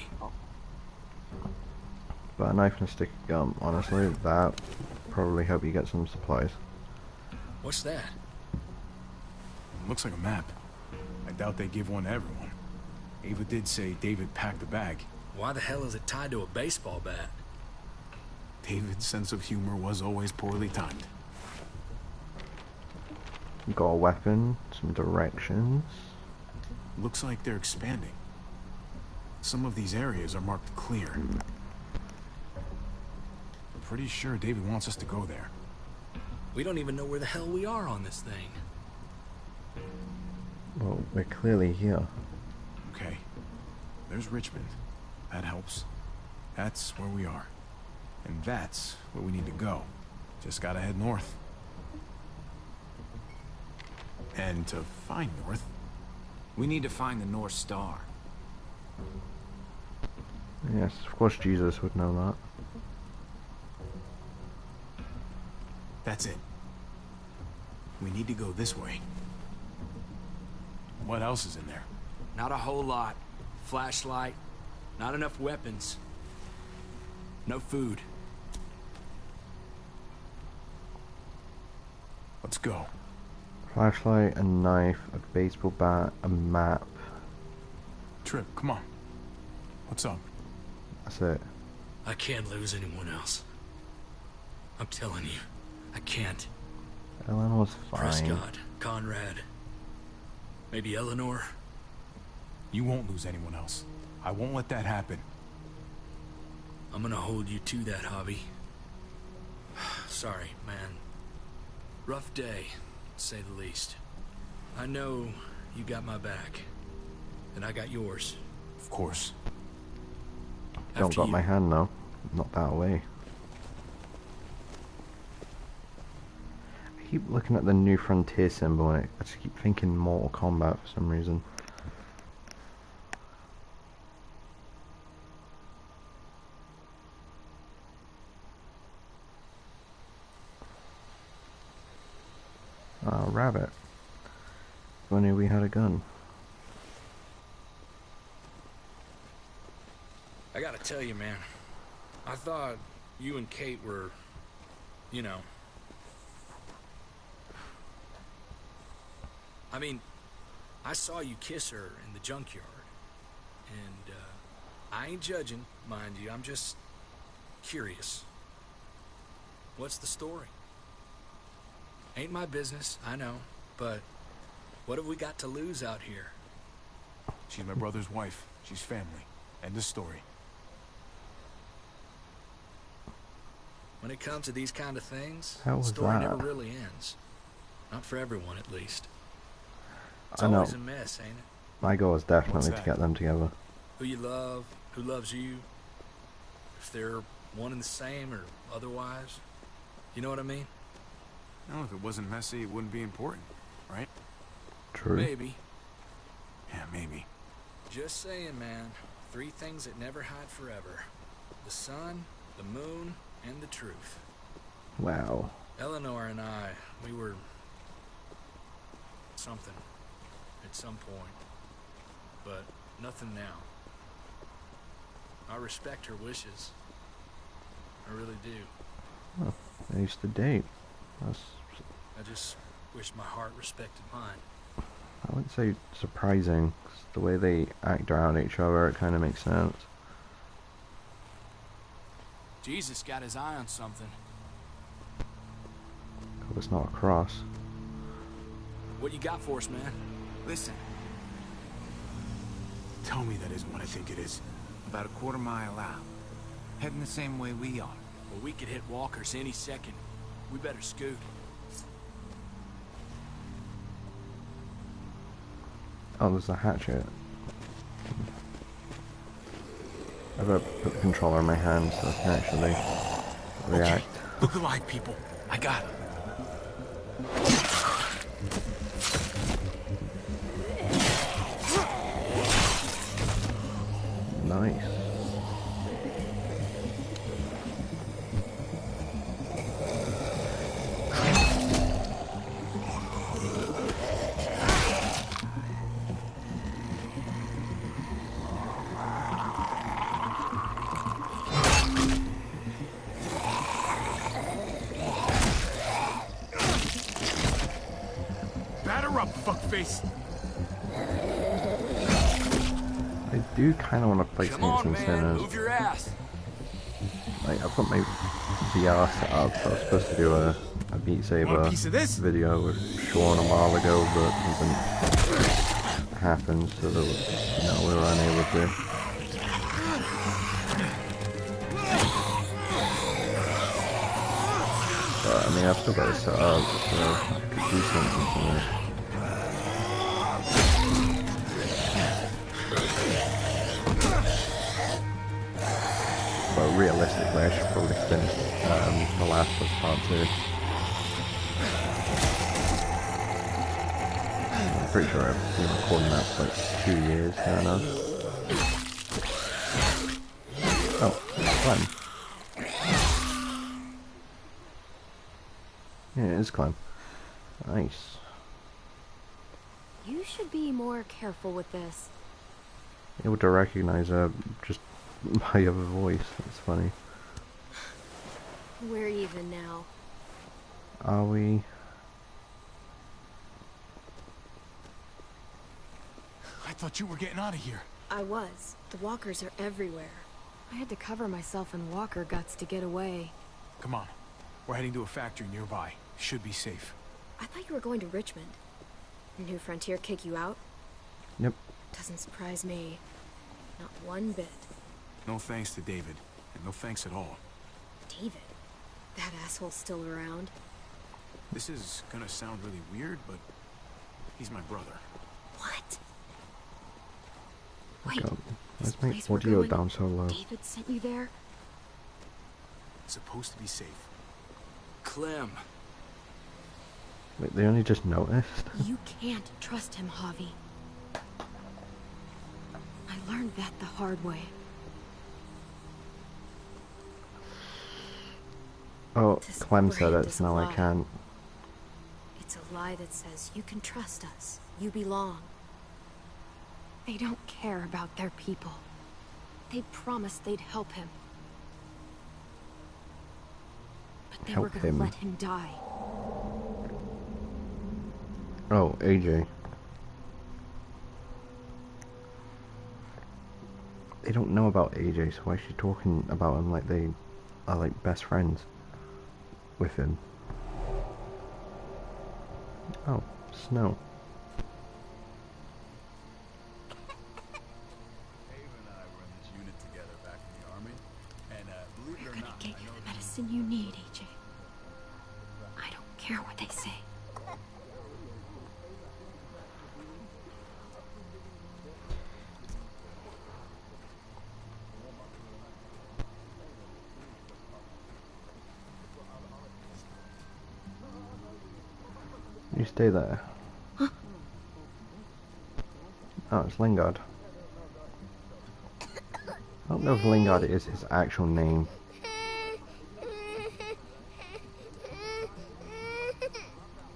But a knife and a stick of gum, honestly, that probably help you get some supplies. What's that? Looks like a map. I doubt they give one to everyone. Ava did say David packed the bag. Why the hell is it tied to a baseball bat? David's sense of humor was always poorly timed. Got a weapon, some directions. Looks like they're expanding. Some of these areas are marked clear. Pretty sure David wants us to go there. We don't even know where the hell we are on this thing. Well, we're clearly here. Okay. There's Richmond. That helps. That's where we are. And that's where we need to go. Just gotta head north. And to find north... We need to find the North Star. Yes, of course Jesus would know that. That's it. We need to go this way. What else is in there? Not a whole lot. Flashlight. Not enough weapons. No food. Let's go. Flashlight, a knife, a baseball bat, a map. Trip, come on. What's up? That's it. I can't lose anyone else. I'm telling you, I can't. Eleanor's fine. Prescott, Conrad, maybe Eleanor. You won't lose anyone else. I won't let that happen. I'm gonna hold you to that, Hobby. Sorry, man. Rough day, to say the least. I know you got my back, and I got yours. Of course. Don't got my hand though. Not that way. I keep looking at the New Frontier symbol and I just keep thinking Mortal Kombat for some reason. Rabbit. If only we had a gun. I gotta tell you, man. I thought you and Kate were, you know... I mean, I saw you kiss her in the junkyard. And, I ain't judging, mind you. I'm just curious. What's the story? Ain't my business, I know. But what have we got to lose out here? She's my brother's wife. She's family. End of story. When it comes to these kind of things, How the was story that? never really ends. Not for everyone, at least. It's I know. always a mess, ain't it? My goal is definitely What's to that? get them together. Who you love, who loves you, if they're one and the same or otherwise. You know what I mean? Well, if it wasn't messy, it wouldn't be important, right? True. Maybe. Yeah, maybe. Just saying, man. 3 things that never hide forever. The sun, the moon, and the truth. Wow. Eleanor and I, we were... something. At some point. But nothing now. I respect her wishes. I really do. Oh, they used to date. That's... I just wish my heart respected mine. I wouldn't say surprising. 'Cause the way they act around each other, it kind of makes sense. Jesus got his eye on something. Hope it's not a cross. What you got for us, man? Listen, Tell me that isn't what I think it is. about a quarter mile out. Heading the same way we are. Well, we could hit walkers any second. We better scoot. Oh, there's a hatchet. I've got to put the controller in my hand so I can actually react. Look alive, people. I got it. Nice. Batter up, fuckface. I do kind of want to play Come Saints on, and man, Sinners. move your ass. Like, I've got my VR set up. I was supposed to do a Beat Saber video with Sean a while ago, but something happened, so that, we were unable to. But, I mean, I've still got it set up, so I could do something from it. But realistically, I should probably finish The Last of Us Part 2. I'm pretty sure I've been recording that for like 2 years now. Oh, Clem. Yeah, it is Clem. Nice. You should be more careful with this. Able to recognize her just by her voice. That's funny. We're even now. Are we? I thought you were getting out of here. I was. The walkers are everywhere. I had to cover myself in walker guts to get away. Come on. We're heading to a factory nearby. Should be safe. I thought you were going to Richmond. New Frontier kick you out? Yep. Doesn't surprise me. Not one bit. No thanks to David. And no thanks at all. David? That asshole's still around? This is gonna sound really weird, but he's my brother. What? Wait, This let's make place we're audio going, down so low. David sent you there? It's supposed to be safe. Clem. Wait, they only just noticed? You can't trust him, Javi. I learned that the hard way. Oh, This Clem said brand it, is so a now I lie. can't. It's a lie that says you can trust us. You belong. They don't care about their people. They promised they'd help him. But they were Help gonna him? let him die. Oh, AJ. They don't know about AJ, so why is she talking about him like they are like best friends with him? Oh, snow. We're gonna get you the medicine you need, AJ. I don't care what they say. You stay there. Huh? Oh, it's Lingard. I don't know if Lingard is his actual name.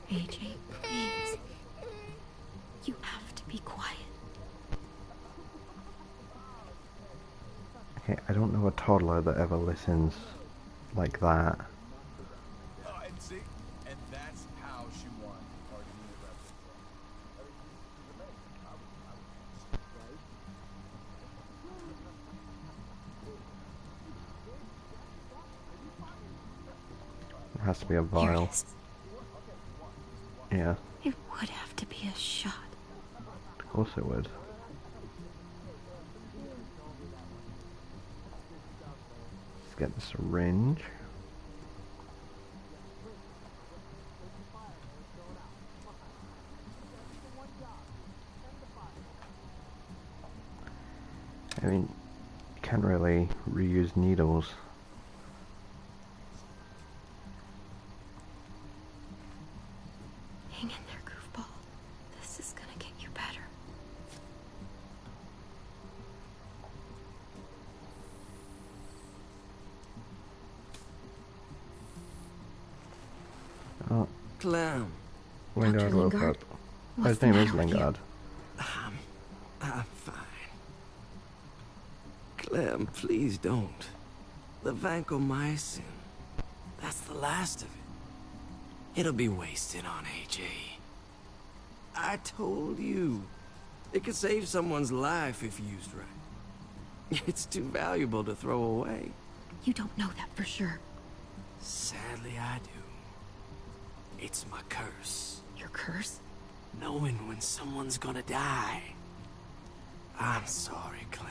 AJ, please. You have to be quiet. Okay, I don't know a toddler that ever listens like that. And see, and that's how she won. It has to be a Here vial. it is. Yeah, It would have to be a shot. of course it would. Let's get the syringe. I mean, can't really reuse needles. Hang in there, goofball. This is gonna get you better. Oh, Clem. Lingard woke up. Oh, his name is Lingard. I'm fine. Clem, please don't. The vancomycin. That's the last of it. It'll be wasted on AJ. I told you. It could save someone's life if used right. It's too valuable to throw away. You don't know that for sure. Sadly, I do. It's my curse. Your curse? Knowing when someone's gonna die. I'm sorry, Clem.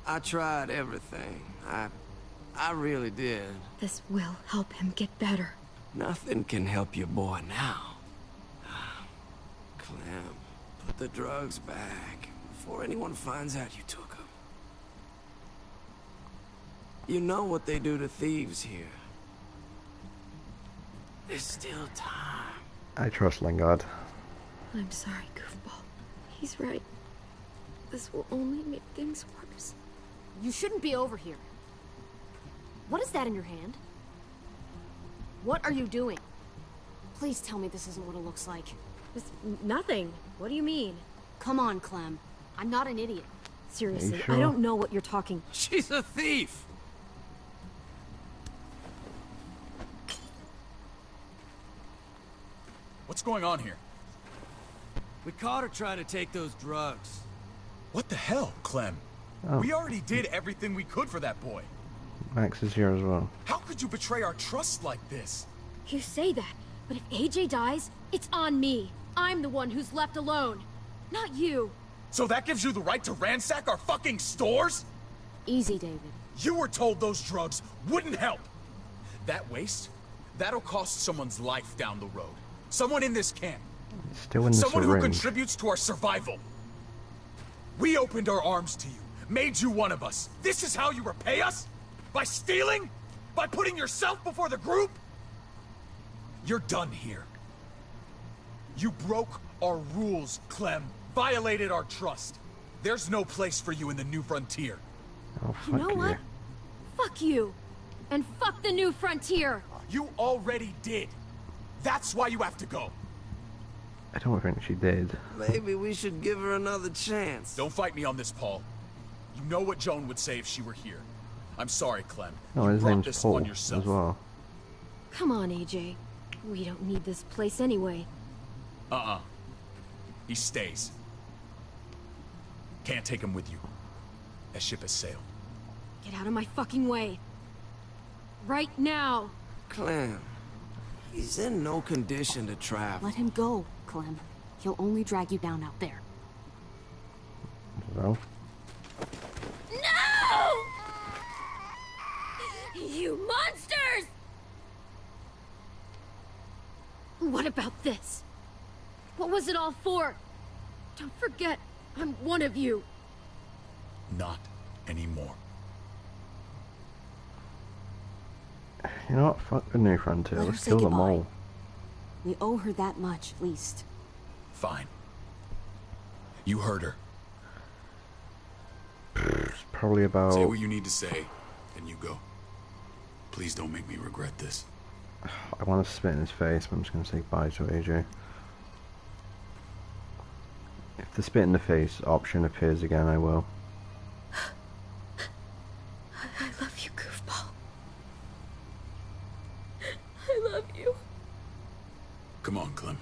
I tried everything. I really did. This will help him get better. Nothing can help your boy now. Clem, put the drugs back before anyone finds out you took them. You know what they do to thieves here. There's still time. I trust Lingard. I'm sorry, goofball. He's right. This will only make things worse. You shouldn't be over here. What is that in your hand? What are you doing? Please tell me this isn't what it looks like. It's nothing. What do you mean? Come on, Clem. I'm not an idiot. Seriously, sure? I don't know what you're talking. She's a thief! What's going on here? We caught her trying to take those drugs. What the hell, Clem? Oh. We already did everything we could for that boy. Max is here as well. How could you betray our trust like this? You say that, but if AJ dies, it's on me. I'm the one who's left alone, not you. So that gives you the right to ransack our fucking stores? Easy, David. You were told those drugs wouldn't help. That waste, that'll cost someone's life down the road. Someone in this camp. Still in the Someone who syringe. contributes to our survival. We opened our arms to you, made you one of us. This is how you repay us? By stealing? By putting yourself before the group? You're done here. You broke our rules, Clem. Violated our trust. There's no place for you in the new frontier. Oh, You know what? Fuck you. And fuck the new frontier. You already did. That's why you have to go. I don't think she did. Maybe we should give her another chance. Don't fight me on this, Paul. You know what Joan would say if she were here. I'm sorry, Clem. No, You his brought name's this Paul on as yourself. well. Come on, AJ. We don't need this place anyway. He stays. Can't take him with you. That ship has sailed. Get out of my fucking way. Right now. Clem, he's in no condition to travel. Let him go, Clem. He'll only drag you down out there. So, No! You monsters! What about this? What was it all for? Don't forget, I'm one of you. Not anymore. you know what? Fuck the new frontier. Let her Let's say kill them goodbye. all. We owe her that much, at least. Fine. You heard her. It's probably about... Say what you need to say, and you go. Please don't make me regret this. I want to spit in his face, but I'm just going to say bye to AJ. If the spit in the face option appears again, I will. I love you, goofball. I love you. Come on, Clem.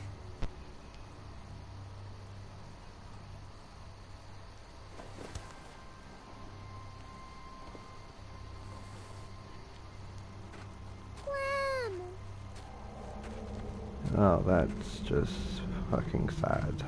Oh, that's just fucking sad.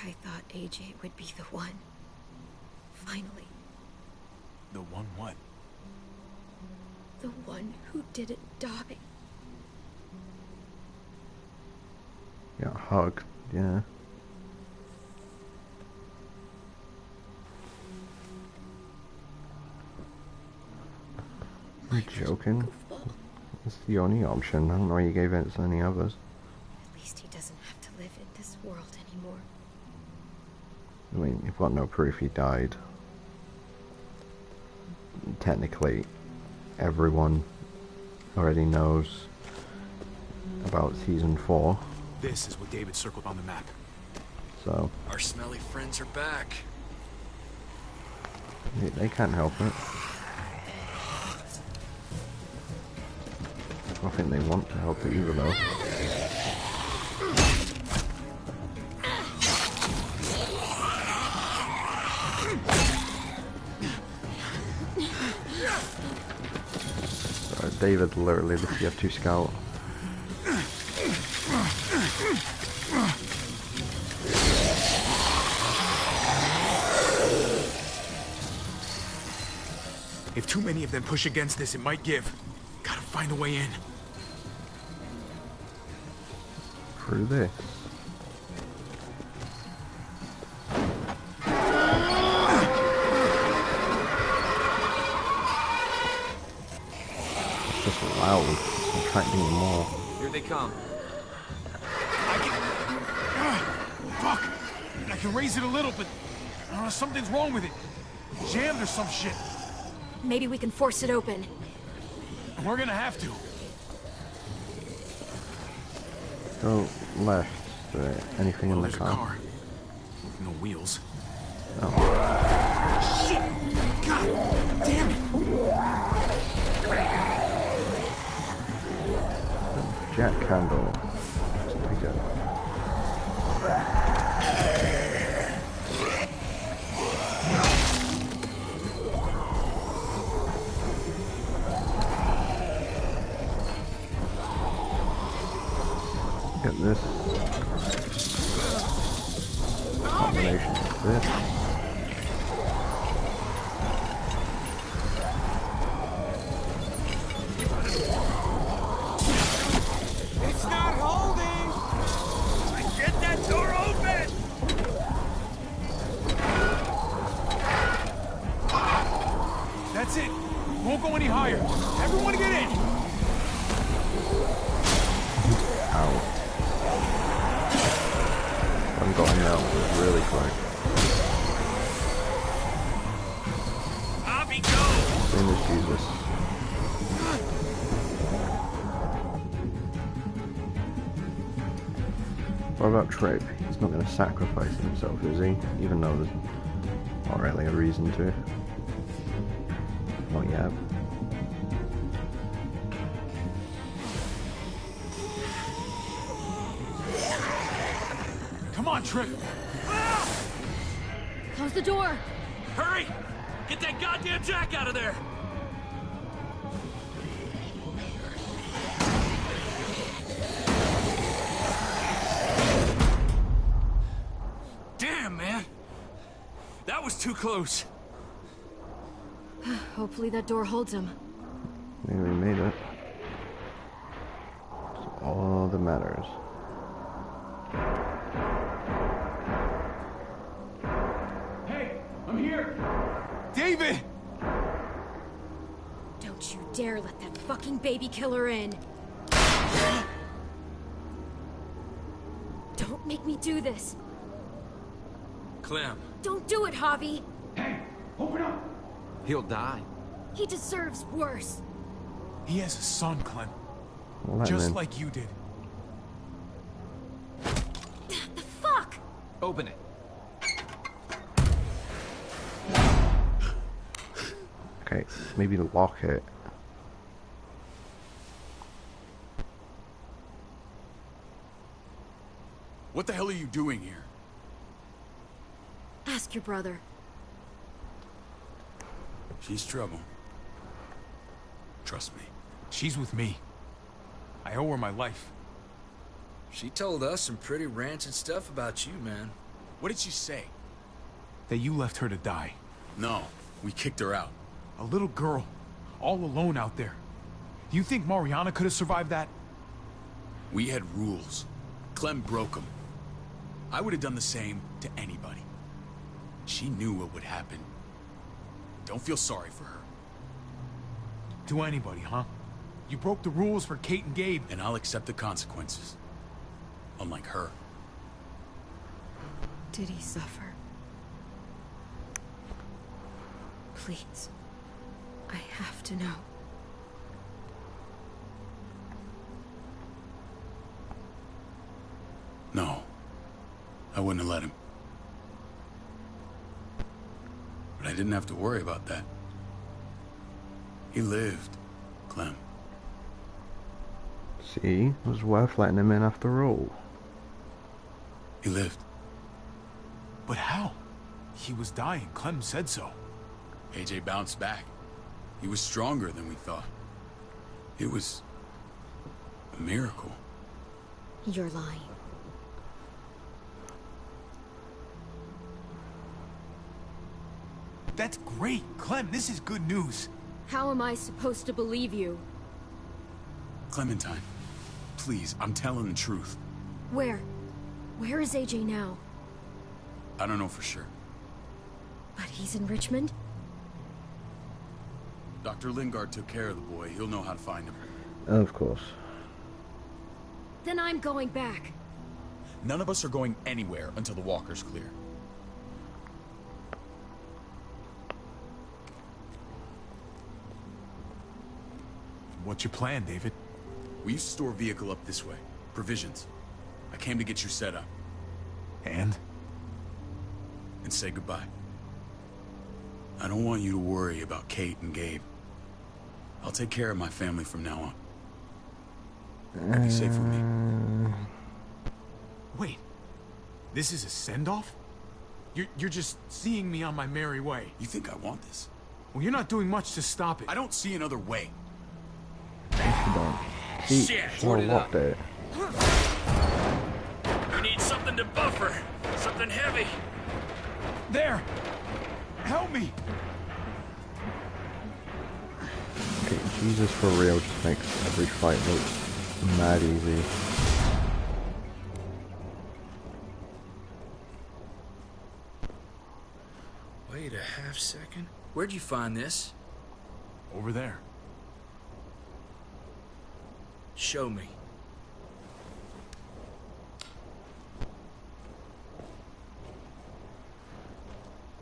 I thought AJ would be the one. Finally. The one what? The one who didn't die. Yeah, hug. Yeah. You're joking? It's the only option. I don't know why you gave it to any others. At least he doesn't have to live in this world anymore. I mean, you've got no proof he died. Technically, everyone already knows about season 4. This is what David circled on the map. So Our smelly friends are back. they can't help it. I think they want to help it either though. David literally the TF2 scout. If too many of them push against this, it might give. Gotta find a way in. Through this. Just loud. It's attracting more. Here they come. Fuck! I can raise it a little, but something's wrong with it. Jammed or some shit. Maybe we can force it open. We're gonna have to. Go left. Anything in the There's a car? No wheels. Oh. Shit! God damn it! Jack candle. Pick it. Get this combination of this. It's not holding! Get that door open! That's it. Won't go any higher. Everyone get in! Ow. I'm going out really quick. Bobby, go! Same as Jesus. What about Tripp? He's not going to sacrifice himself, is he? Even though there's not really a reason to. Not yet. Come on, Tripp! Close the door! Hurry! Get that goddamn Jack out of there! Damn, man! That was too close. Hopefully that door holds him. Maybe we made it. It's all that matters. Hey, I'm here! David! Don't you dare let that fucking baby killer in. Don't make me do this. Clem. Don't do it, Javi. Hey, open up! He'll die. He deserves worse. He has a son, Clem. Well, that Just man. like you did. The fuck? Open it. Okay, maybe lock it. What the hell are you doing here? Ask your brother. She's trouble. Trust me. She's with me. I owe her my life. She told us some pretty rancid stuff about you, man. What did she say? That you left her to die. No, we kicked her out. A little girl, all alone out there. Do you think Mariana could have survived that? We had rules. Clem broke them. I would have done the same to anybody. She knew what would happen. Don't feel sorry for her. To anybody, huh? You broke the rules for Kate and Gabe. And I'll accept the consequences. Unlike her. Did he suffer? Please. I have to know. No. I wouldn't have let him. But I didn't have to worry about that. He lived, Clem. See, it was worth letting him in after all. He lived. But how? He was dying. Clem said so. AJ bounced back. He was stronger than we thought. It was a miracle. You're lying. That's great. Clem, this is good news. How am I supposed to believe you? Clementine, please, I'm telling the truth. Where? Where is AJ now? I don't know for sure. But he's in Richmond? Dr. Lingard took care of the boy. He'll know how to find him. Of course. Then I'm going back. None of us are going anywhere until the walker's clear. What's your plan, David? We used to store a vehicle up this way. Provisions. I came to get you set up. And? And say goodbye. I don't want you to worry about Kate and Gabe. I'll take care of my family from now on. I'll be safe with me. Wait. This is a send-off? You're just seeing me on my merry way. You think I want this? Well, you're not doing much to stop it. I don't see another way. Shit! Locked it. You need something to buffer. Something heavy. There! Help me! Okay, Jesus for real just makes every fight look mad easy. Wait a half second. Where'd you find this? Over there. Show me.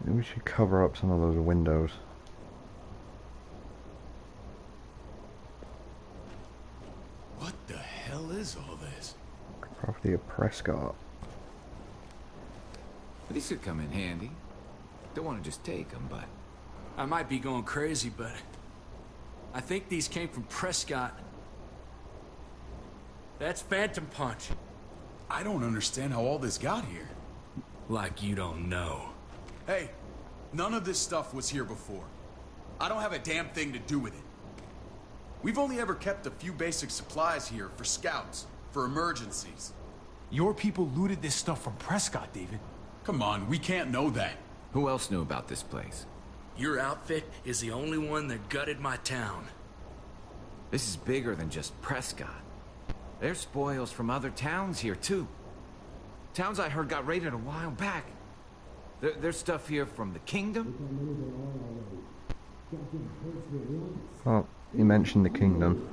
Maybe we should cover up some of those windows. What the hell is all this? Property of Prescott. These could come in handy. Don't want to just take them, but... I might be going crazy, but... I think these came from Prescott. That's Phantom Punch. I don't understand how all this got here. Like you don't know. Hey, none of this stuff was here before. I don't have a damn thing to do with it. We've only ever kept a few basic supplies here for scouts, for emergencies. Your people looted this stuff from Prescott, David. Come on, we can't know that. Who else knew about this place? Your outfit is the only one that gutted my town. This is bigger than just Prescott. There's spoils from other towns here, too. Towns I heard got raided a while back. There's stuff here from the kingdom. Oh, you mentioned the kingdom.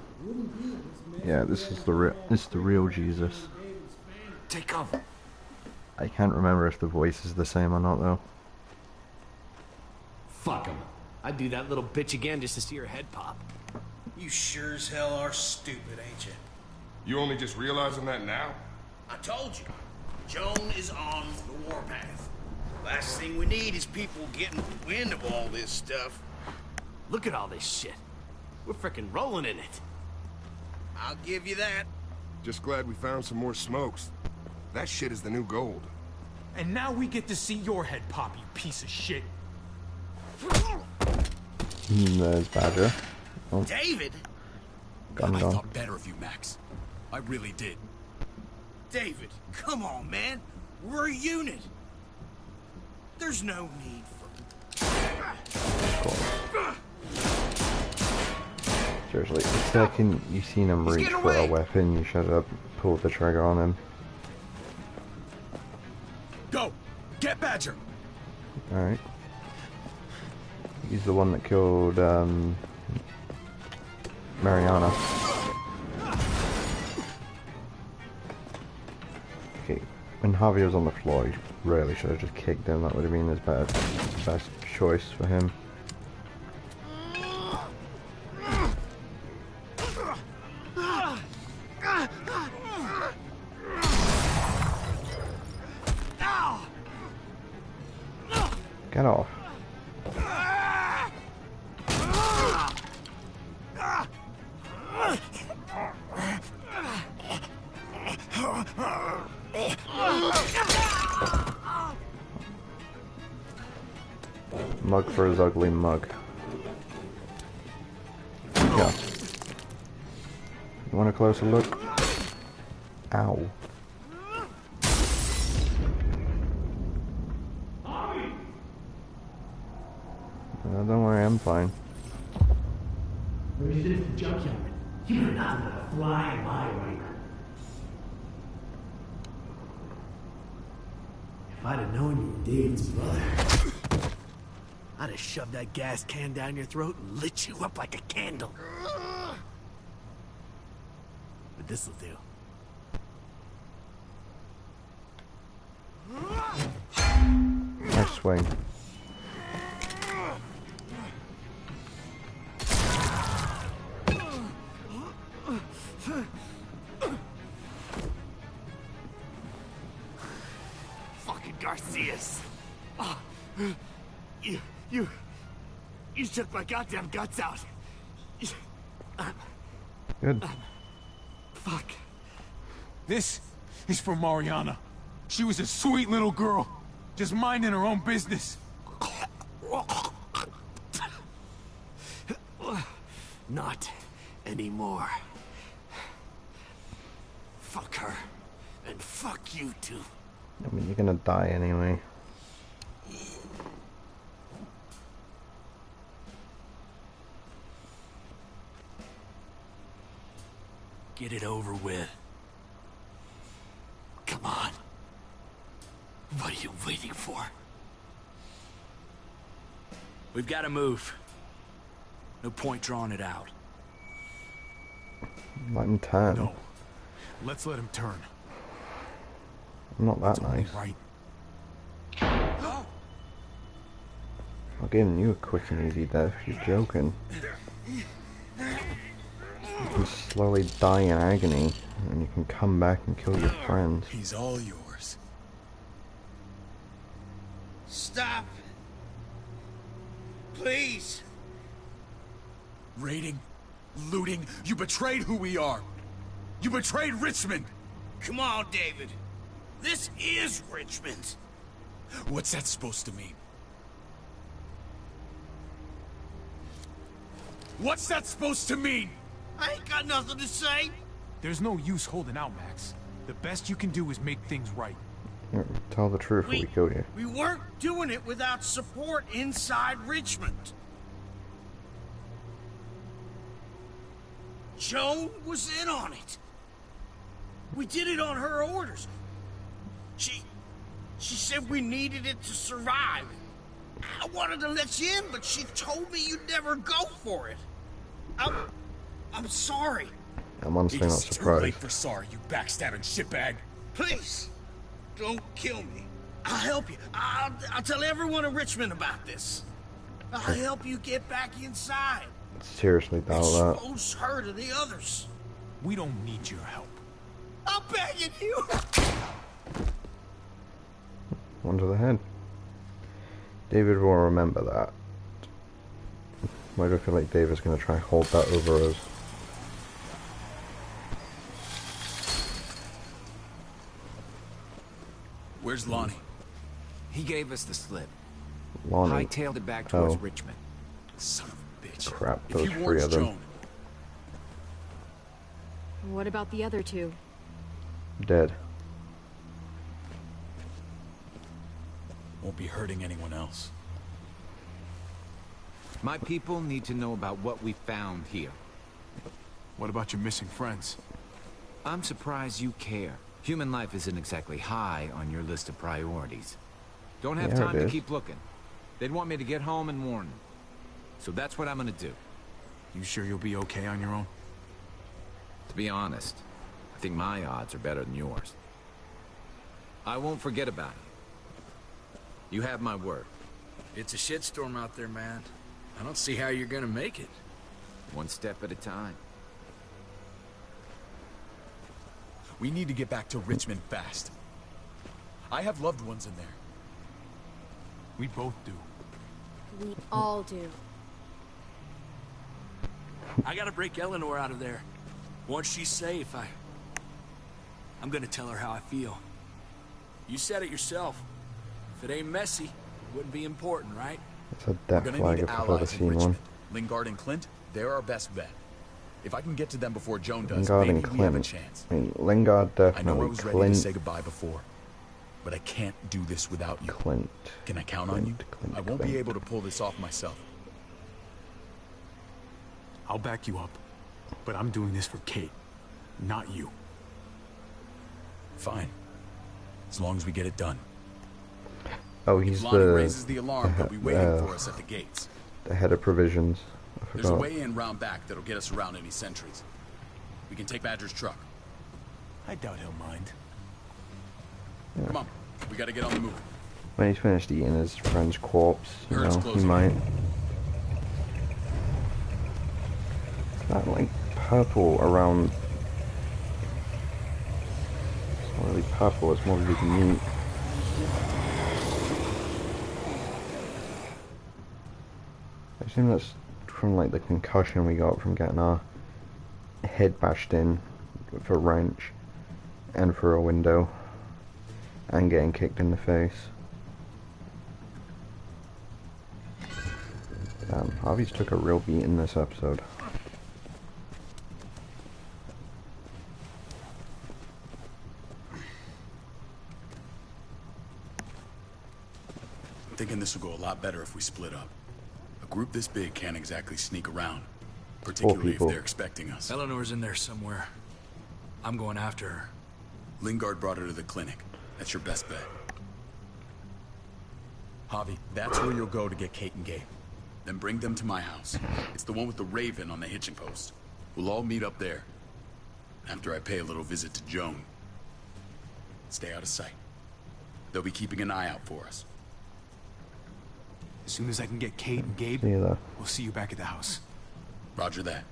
Yeah, this is the real Jesus. Take cover. I can't remember if the voice is the same or not, though. Fuck him. I'd do that little bitch again just to see her head pop. You sure as hell are stupid, ain't you? You only just realizing that now? I told you. Joan is on the warpath. Last thing we need is people getting wind of all this stuff. Look at all this shit. We're frickin' rolling in it. I'll give you that. Just glad we found some more smokes. That shit is the new gold. And now we get to see your head pop, you piece of shit. There's Badger. Oh. David? Gun I gone. thought better of you, Max. I really did. David, come on, man. We're a unit. There's no need for... course. Seriously, the second you seen him reach for a weapon, you should have pulled the trigger on him. Go! Get Badger! Alright. He's the one that killed, Mariana. Okay, when Javier was on the floor, he really should have just kicked him. That would have been his best choice for him. Get off. Mug for his ugly mug. Yeah. You want a closer look? Ow. Don't worry, I'm fine. Where's this junkyard? You were nothing but a fly in my ointment. If I'd have known you were David's brother, I'd have shoved that gas can down your throat and lit you up like a candle. But this'll do. Nice swing. Fucking Garcias! Oh, you took my goddamn guts out. Good. Fuck. This is for Mariana. She was a sweet little girl, just minding her own business. Not anymore. Fuck her. And fuck you too. I mean, you're gonna die anyway. Get it over with. Come on. What are you waiting for? We've got to move. No point drawing it out. Let him turn. No. Let's let him turn. I'm not that nice. Right. I'll give you a quick and easy death. You're joking. You can slowly die in agony, and you can come back and kill your friends. He's all yours. Stop. Please. Raiding, looting, you betrayed who we are. You betrayed Richmond. Come on, David. This is Richmond. What's that supposed to mean? What's that supposed to mean? I ain't got nothing to say. There's no use holding out, Max. The best you can do is make things right. Tell the truth, or we kill you. We weren't doing it without support inside Richmond. Joan was in on it. We did it on her orders. She said we needed it to survive. I wanted to let you in, but she told me you'd never go for it. I'm sorry. I'm honestly not It's too surprised. late for sorry, you backstabbing shitbag. Please, don't kill me. I'll help you. I'll tell everyone in Richmond about this. I'll help you get back inside. Seriously doubt that. Expose her to the others. We don't need your help. I'm begging you. One to the head. David will remember that. Why do I feel like David's going to try and hold that over us? Where's Lonnie? He gave us the slip. Lonnie. Hightailed it back towards Oh. Richmond. Son of a bitch. Crap, If those he three warns of them. Joan, What about the other two? Dead. won't be hurting anyone else. My people need to know about what we found here. What about your missing friends? I'm surprised you care. Human life isn't exactly high on your list of priorities. Don't have time to keep looking. They'd want me to get home and warn them. So that's what I'm gonna do. You sure you'll be okay on your own? To be honest, I think my odds are better than yours. I won't forget about you. You have my word. It's a shitstorm out there, man. I don't see how you're gonna make it. One step at a time. We need to get back to Richmond fast. I have loved ones in there. We both do. We all do. I gotta break Eleanor out of there. Once she's safe, I'm gonna tell her how I feel. You said it yourself. If it ain't messy, it wouldn't be important, right? It's a death flag if I've ever seen one. Lingard and Clint, they're our best bet. If I can get to them before Joan does, Lingard maybe and we have a Clint. chance. I mean, Lingard I know I definitely. was ready to say goodbye before, but I can't do this without you. Clint. Can I count on you? I won't be able to pull this off myself. I'll back you up, but I'm doing this for Kate, not you. Fine. As long as we get it done. Oh, he's Lonnie raises the alarm, he'll be waiting for us at the gates. The head of provisions. I forgot. There's a way in round back that'll get us around any sentries. We can take Badger's truck. I doubt he'll mind. Yeah. Come on, we gotta get on the move. When he's finished eating his friend's corpse, you Herd's know, he closing. might. That like purple around. It's not really purple. It's more really neat. I assume that's from like the concussion we got from getting our head bashed in with a wrench and through a window and getting kicked in the face. Damn, Harvey's took a real beat in this episode. I'm thinking this will go a lot better if we split up. A group this big can't exactly sneak around, particularly if they're expecting us. Eleanor's in there somewhere. I'm going after her. Lingard brought her to the clinic. That's your best bet. Javi, that's where you'll go to get Kate and Gabe. Then bring them to my house. It's the one with the raven on the hitching post. We'll all meet up there. After I pay a little visit to Joan. Stay out of sight. They'll be keeping an eye out for us. As soon as I can get Kate and Gabe, See you there. we'll see you back at the house. Roger that.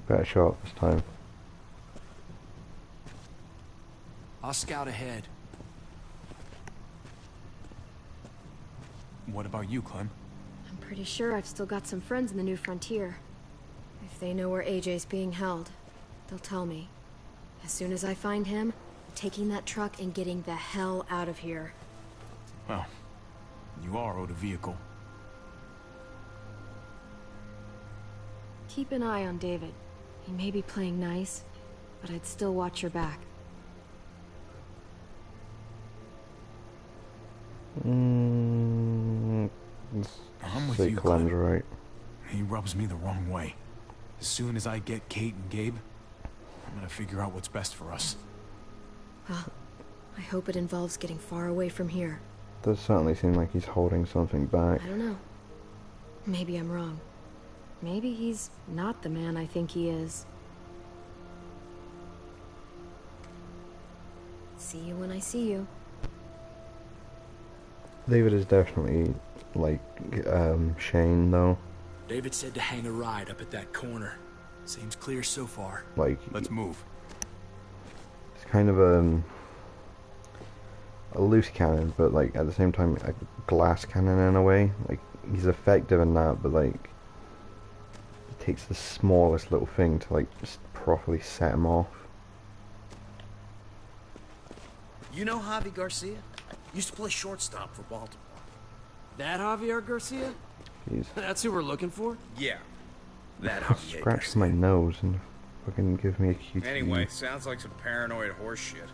Better show up this time. I'll scout ahead. What about you, Clem? I'm pretty sure I've still got some friends in the New Frontier. If they know where AJ's being held, they'll tell me. As soon as I find him, I'm taking that truck and getting the hell out of here. Well, you are owed a vehicle. Keep an eye on David. He may be playing nice, but I'd still watch your back. I'm with you, Clem's Clem. right. He rubs me the wrong way. As soon as I get Kate and Gabe, I'm gonna figure out what's best for us. Well, I hope it involves getting far away from here. Does certainly seem like he's holding something back. I don't know. Maybe I'm wrong. Maybe he's not the man I think he is. See you when I see you. David is definitely like Shane though. David said to hang a ride up at that corner. Seems clear so far. Like Let's move. it's kind of a loose cannon, but like at the same time a glass cannon in a way. Like he's effective in that, but like it takes the smallest little thing to like just properly set him off. You know Javi Garcia? Used to play shortstop for Baltimore. That Javier Garcia? Jeez. That's who we're looking for? Yeah. That Javier Scratch my nose and fucking give me a QT. Anyway, sounds like some paranoid horse shit.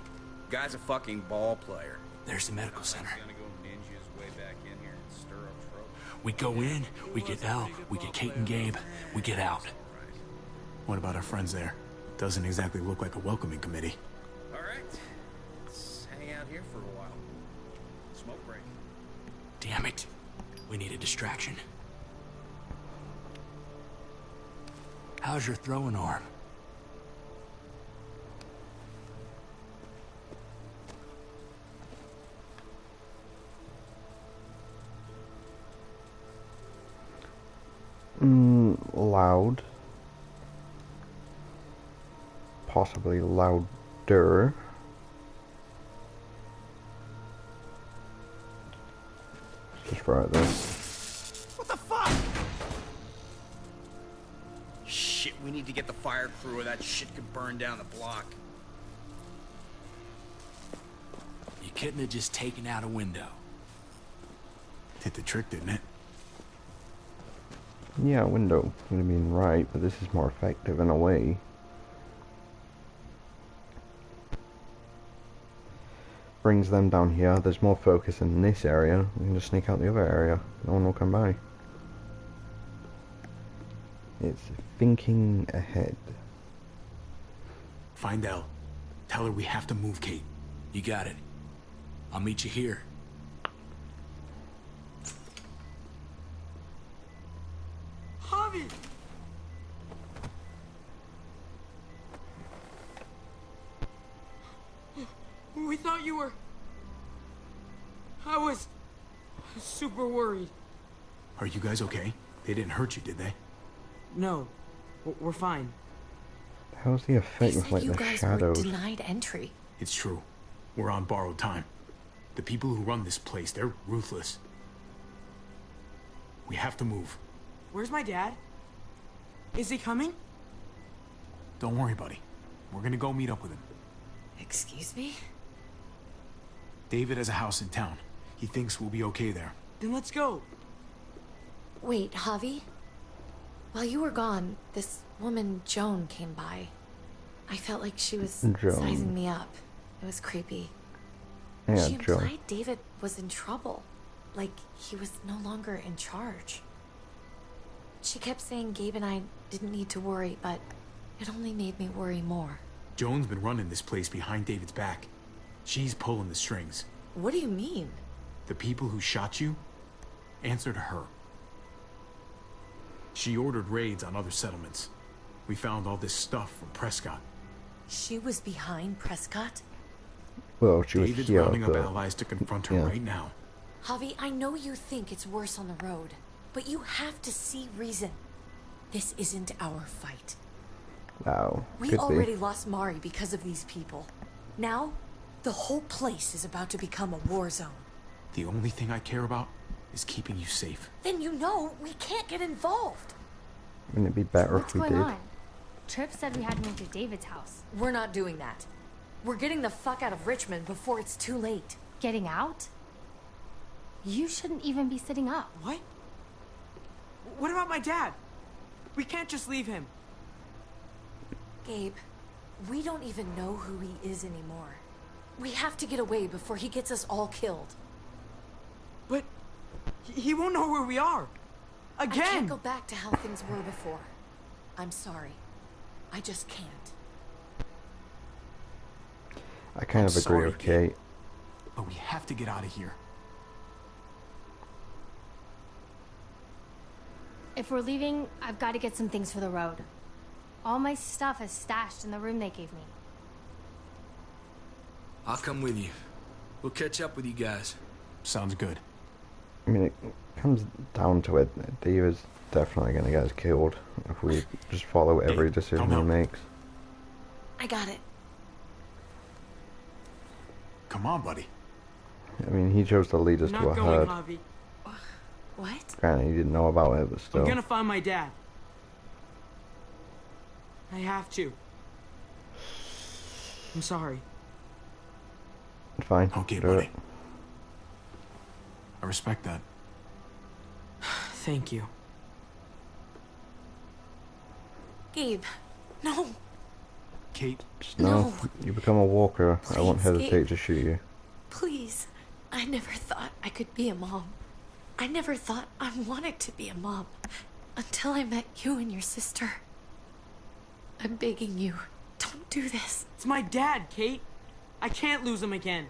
Guy's a fucking ball player. There's the medical center. Gonna go ninja his way back in here and stir up trouble. We go in, we get Elle, we get Kate and Gabe, we get out. What about our friends there? Doesn't exactly look like a welcoming committee. All right. Let's hang out here for a while. Smoke break. Damn it. We need a distraction. How's your throwing arm? Loud. Possibly louder. Just throw it there. What the fuck? Shit, we need to get the fire crew or that shit could burn down the block. You couldn't have just taken out a window. Hit the trick, didn't it? Yeah, window would have been right, but this is more effective in a way. Brings them down here. There's more focus in this area. We can just sneak out the other area. No one will come by. It's thinking ahead. Find Elle. Tell her we have to move Kate. You got it. I'll meet you here. Javi! We thought you were... I was... super worried. Are you guys okay? They didn't hurt you, did they? No, we're fine. How's the effect with like you the guys shadows? were denied entry. It's true. We're on borrowed time. The people who run this place, they're ruthless. We have to move. Where's my dad? Is he coming? Don't worry, buddy. We're gonna go meet up with him. Excuse me? David has a house in town. He thinks we'll be okay there. Then let's go. Wait, Javi? While you were gone, this woman, Joan, came by. I felt like she was Joan. sizing me up. It was creepy. Yeah, She Joan. implied David was in trouble. Like, he was no longer in charge. She kept saying Gabe and I didn't need to worry, but it only made me worry more. Joan's been running this place behind David's back. She's pulling the strings. What do you mean? The people who shot you answer to her. She ordered raids on other settlements. We found all this stuff from Prescott. She was behind Prescott? Well, she was David's here, rounding up but allies to confront her yeah. right now. Javi, I know you think it's worse on the road, but you have to see reason. This isn't our fight. Wow, We could already be. lost Mari because of these people. Now, the whole place is about to become a war zone. The only thing I care about is keeping you safe. Then you know we can't get involved. Wouldn't it be better What's if we going did? on? Tripp said we had to move to David's house. We're not doing that. We're getting the fuck out of Richmond before it's too late. Getting out? You shouldn't even be sitting up. What? What about my dad? We can't just leave him. Gabe, we don't even know who he is anymore. We have to get away before he gets us all killed. But he won't know where we are. Again! I can't go back to how things were before. I'm sorry. I just can't. I kind of agree sorry, with Kate. But we have to get out of here. If we're leaving, I've got to get some things for the road. All my stuff is stashed in the room they gave me. I'll come with you. We'll catch up with you guys. Sounds good. I mean, it comes down to it. David's definitely going to get us killed if we just follow every decision he makes. I got it. Come on, buddy. I mean, he chose to lead us Not to a going, herd. Javi. What? Granted, he didn't know about it, but still. I'm gonna find my dad. I have to. I'm sorry. Fine. Okay, do buddy. it. I respect that. Thank you. Gabe, no. Kate. No, you become a walker. I won't Please, hesitate Gabe. to shoot you. Please. I never thought I could be a mom. I never thought I wanted to be a mom until I met you and your sister. I'm begging you, don't do this. It's my dad, Kate. I can't lose him again.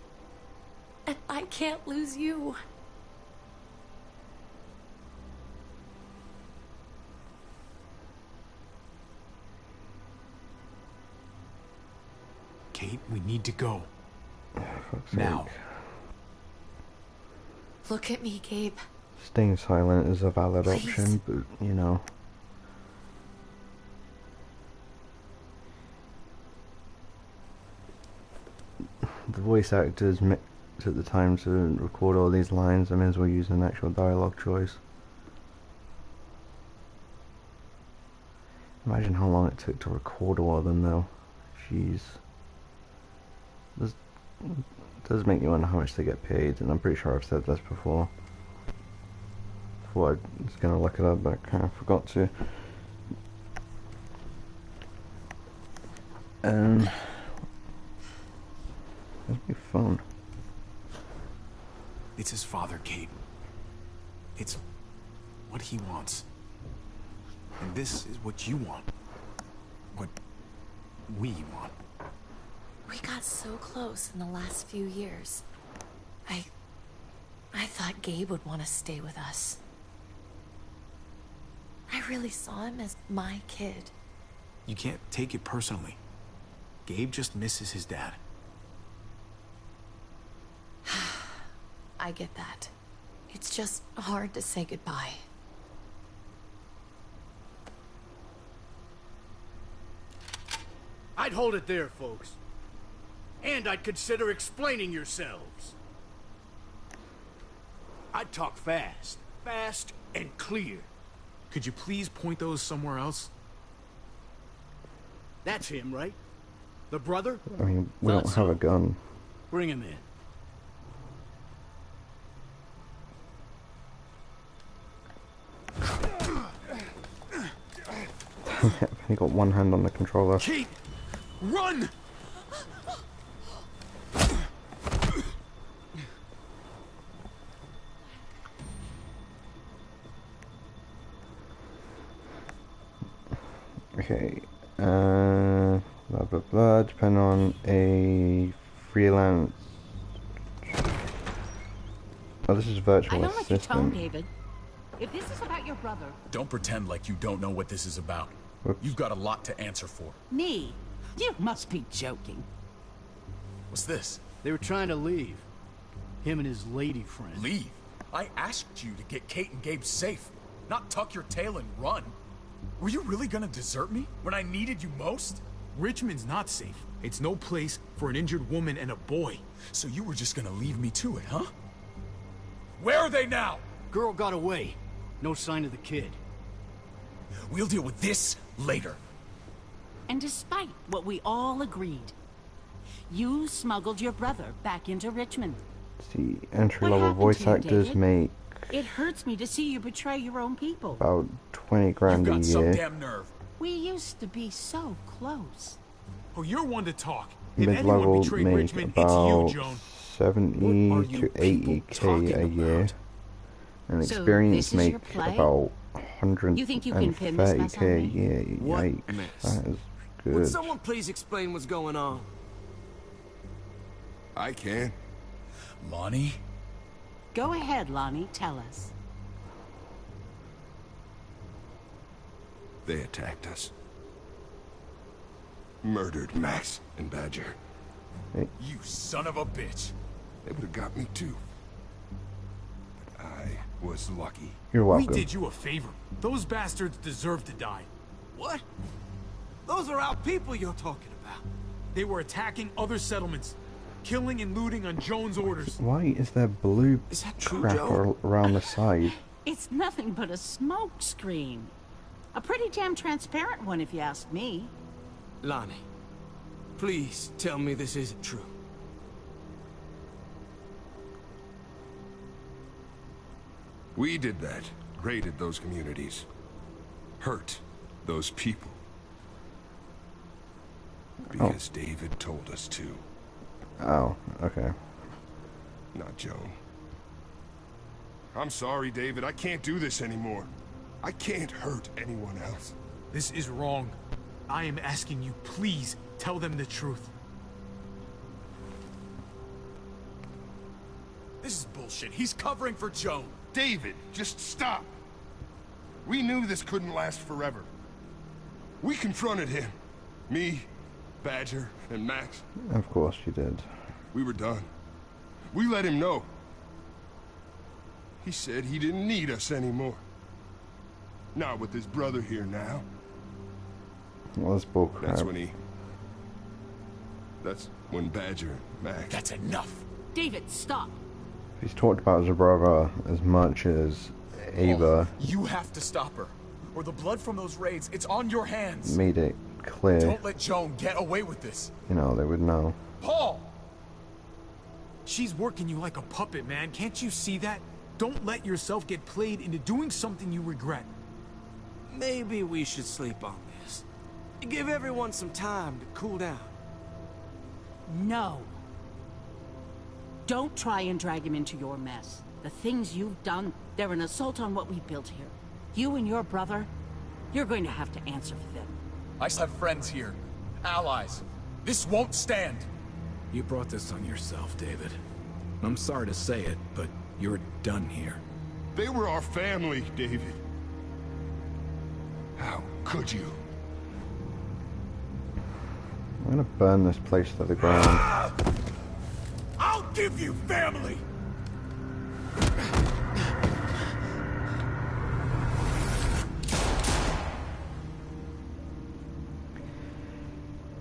And I can't lose you. Kate, we need to go. Fuck's Now. sake. Look at me, Gabe. Staying silent is a valid Please. option, but you know. The voice actors took the time to record all these lines. I may as well use an actual dialogue choice. Imagine how long it took to record all of them, though. Jeez. This does make you wonder how much they get paid, and I'm pretty sure I've said this before. Thought I was going to look it up, but I kind of forgot to. Where's my phone? It's his father, Kate. It's what he wants. And this is what you want. What we want. We got so close in the last few years. I thought Gabe would want to stay with us. I really saw him as my kid. You can't take it personally. Gabe just misses his dad. I get that. It's just hard to say goodbye. I'd hold it there, folks. And I'd consider explaining yourselves. I'd talk fast. Fast and clear. Could you please point those somewhere else? That's him, right? The brother? I mean, we don't have a gun. Bring him in. I've only got one hand on the controller. Kate! Run! Okay, blah blah blah, depend on a freelance. Oh, this is virtual I don't like your tone, assistant. David. If this is about your brother... Don't pretend like you don't know what this is about. Whoops. You've got a lot to answer for. Me? You must be joking. What's this? They were trying to leave. Him and his lady friend. Leave? I asked you to get Kate and Gabe safe, not tuck your tail and run. Were you really gonna desert me when I needed you most? Richmond's not safe. It's no place for an injured woman and a boy. So you were just gonna leave me to it, huh? Where are they now? Girl got away. No sign of the kid. We'll deal with this later. And despite what we all agreed, you smuggled your brother back into Richmond. See, entry-level happened voice to you, actors David? make It hurts me to see you betray your own people. about 20 grand You've a got some year. damn nerve. We used to be so close. Oh, you're one to talk. If anyone Mid-level betrayed make Richmond, it's about you, Joan. 70 What are you to 80k talking a year. And So experience this is your make play? about You think you can pin this mess 130k on a me? year. What Yikes, mess? that is Would good. someone please explain what's going on? I can. Lonnie? Go ahead, Lonnie, tell us. They attacked us. Murdered Max and Badger. You son of a bitch. They would have got me too. But I was lucky. You're welcome. We did you a favor. Those bastards deserve to die. What? Those are our people you're talking about. They were attacking other settlements, killing and looting on Joan's orders. Why is there blue Is that true, crap Joe? around the side? It's nothing but a smoke screen. A pretty damn transparent one, if you ask me. Lonnie, please tell me this isn't true. We did that. Raided those communities. Hurt those people. Because David told us to. Oh, okay. Not Joan. I'm sorry, David. I can't do this anymore. I can't hurt anyone else. This is wrong. I am asking you, please, tell them the truth. This is bullshit. He's covering for Joan. David, just stop. We knew this couldn't last forever. We confronted him. Me, Badger, and Max. Of course you did. We were done. We let him know. He said he didn't need us anymore. Not with his brother here now. Well, that's bullcrap. That's when Badger and Max... That's enough! David, stop! He's talked about his brother as much as Ava. You have to stop her. Or the blood from those raids, it's on your hands. Made it clear. Don't let Joan get away with this. You know, they would know. Paul! She's working you like a puppet, man. Can't you see that? Don't let yourself get played into doing something you regret. Maybe we should sleep on this. Give everyone some time to cool down. No. Don't try and drag him into your mess. The things you've done, they're an assault on what we built here. You and your brother, you're going to have to answer for them. I still have friends here. Allies. This won't stand. You brought this on yourself, David. I'm sorry to say it, but you're done here. They were our family, David. How could you? I'm gonna burn this place to the ground. I'll give you family!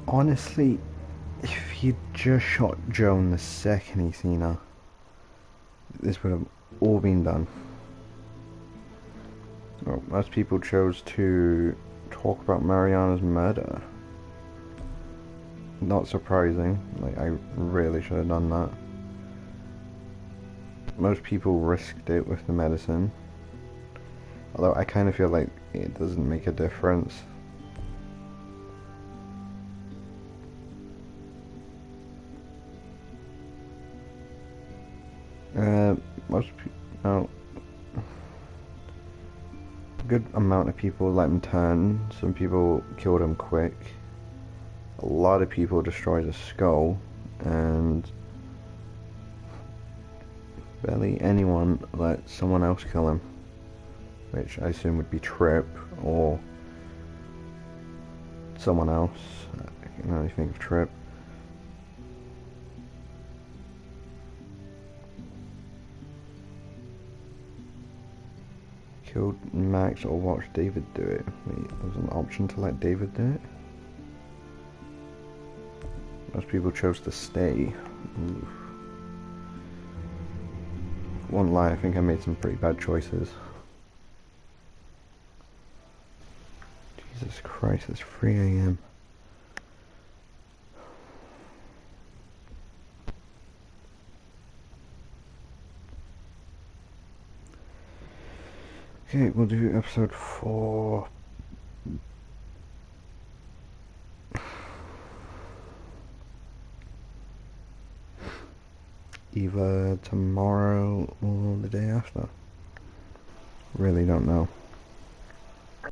Honestly, if he'd just shot Joan the second he seen her, this would have all been done. Well, most people chose to talk about Mariana's murder. Not surprising, like I really should have done that. Most people risked it with the medicine. Although I kind of feel like it doesn't make a difference. Most people, a good amount of people let him turn. Some people killed him quick. A lot of people destroyed his skull, and barely anyone let someone else kill him, which I assume would be Tripp or someone else. I can only think of Tripp. Killed Max or watched David do it. Wait, there was an option to let David do it? Most people chose to stay. Oof. Won't lie, I think I made some pretty bad choices. Jesus Christ, it's 3 AM. Okay, we'll do episode 4. Either tomorrow or the day after. Really don't know.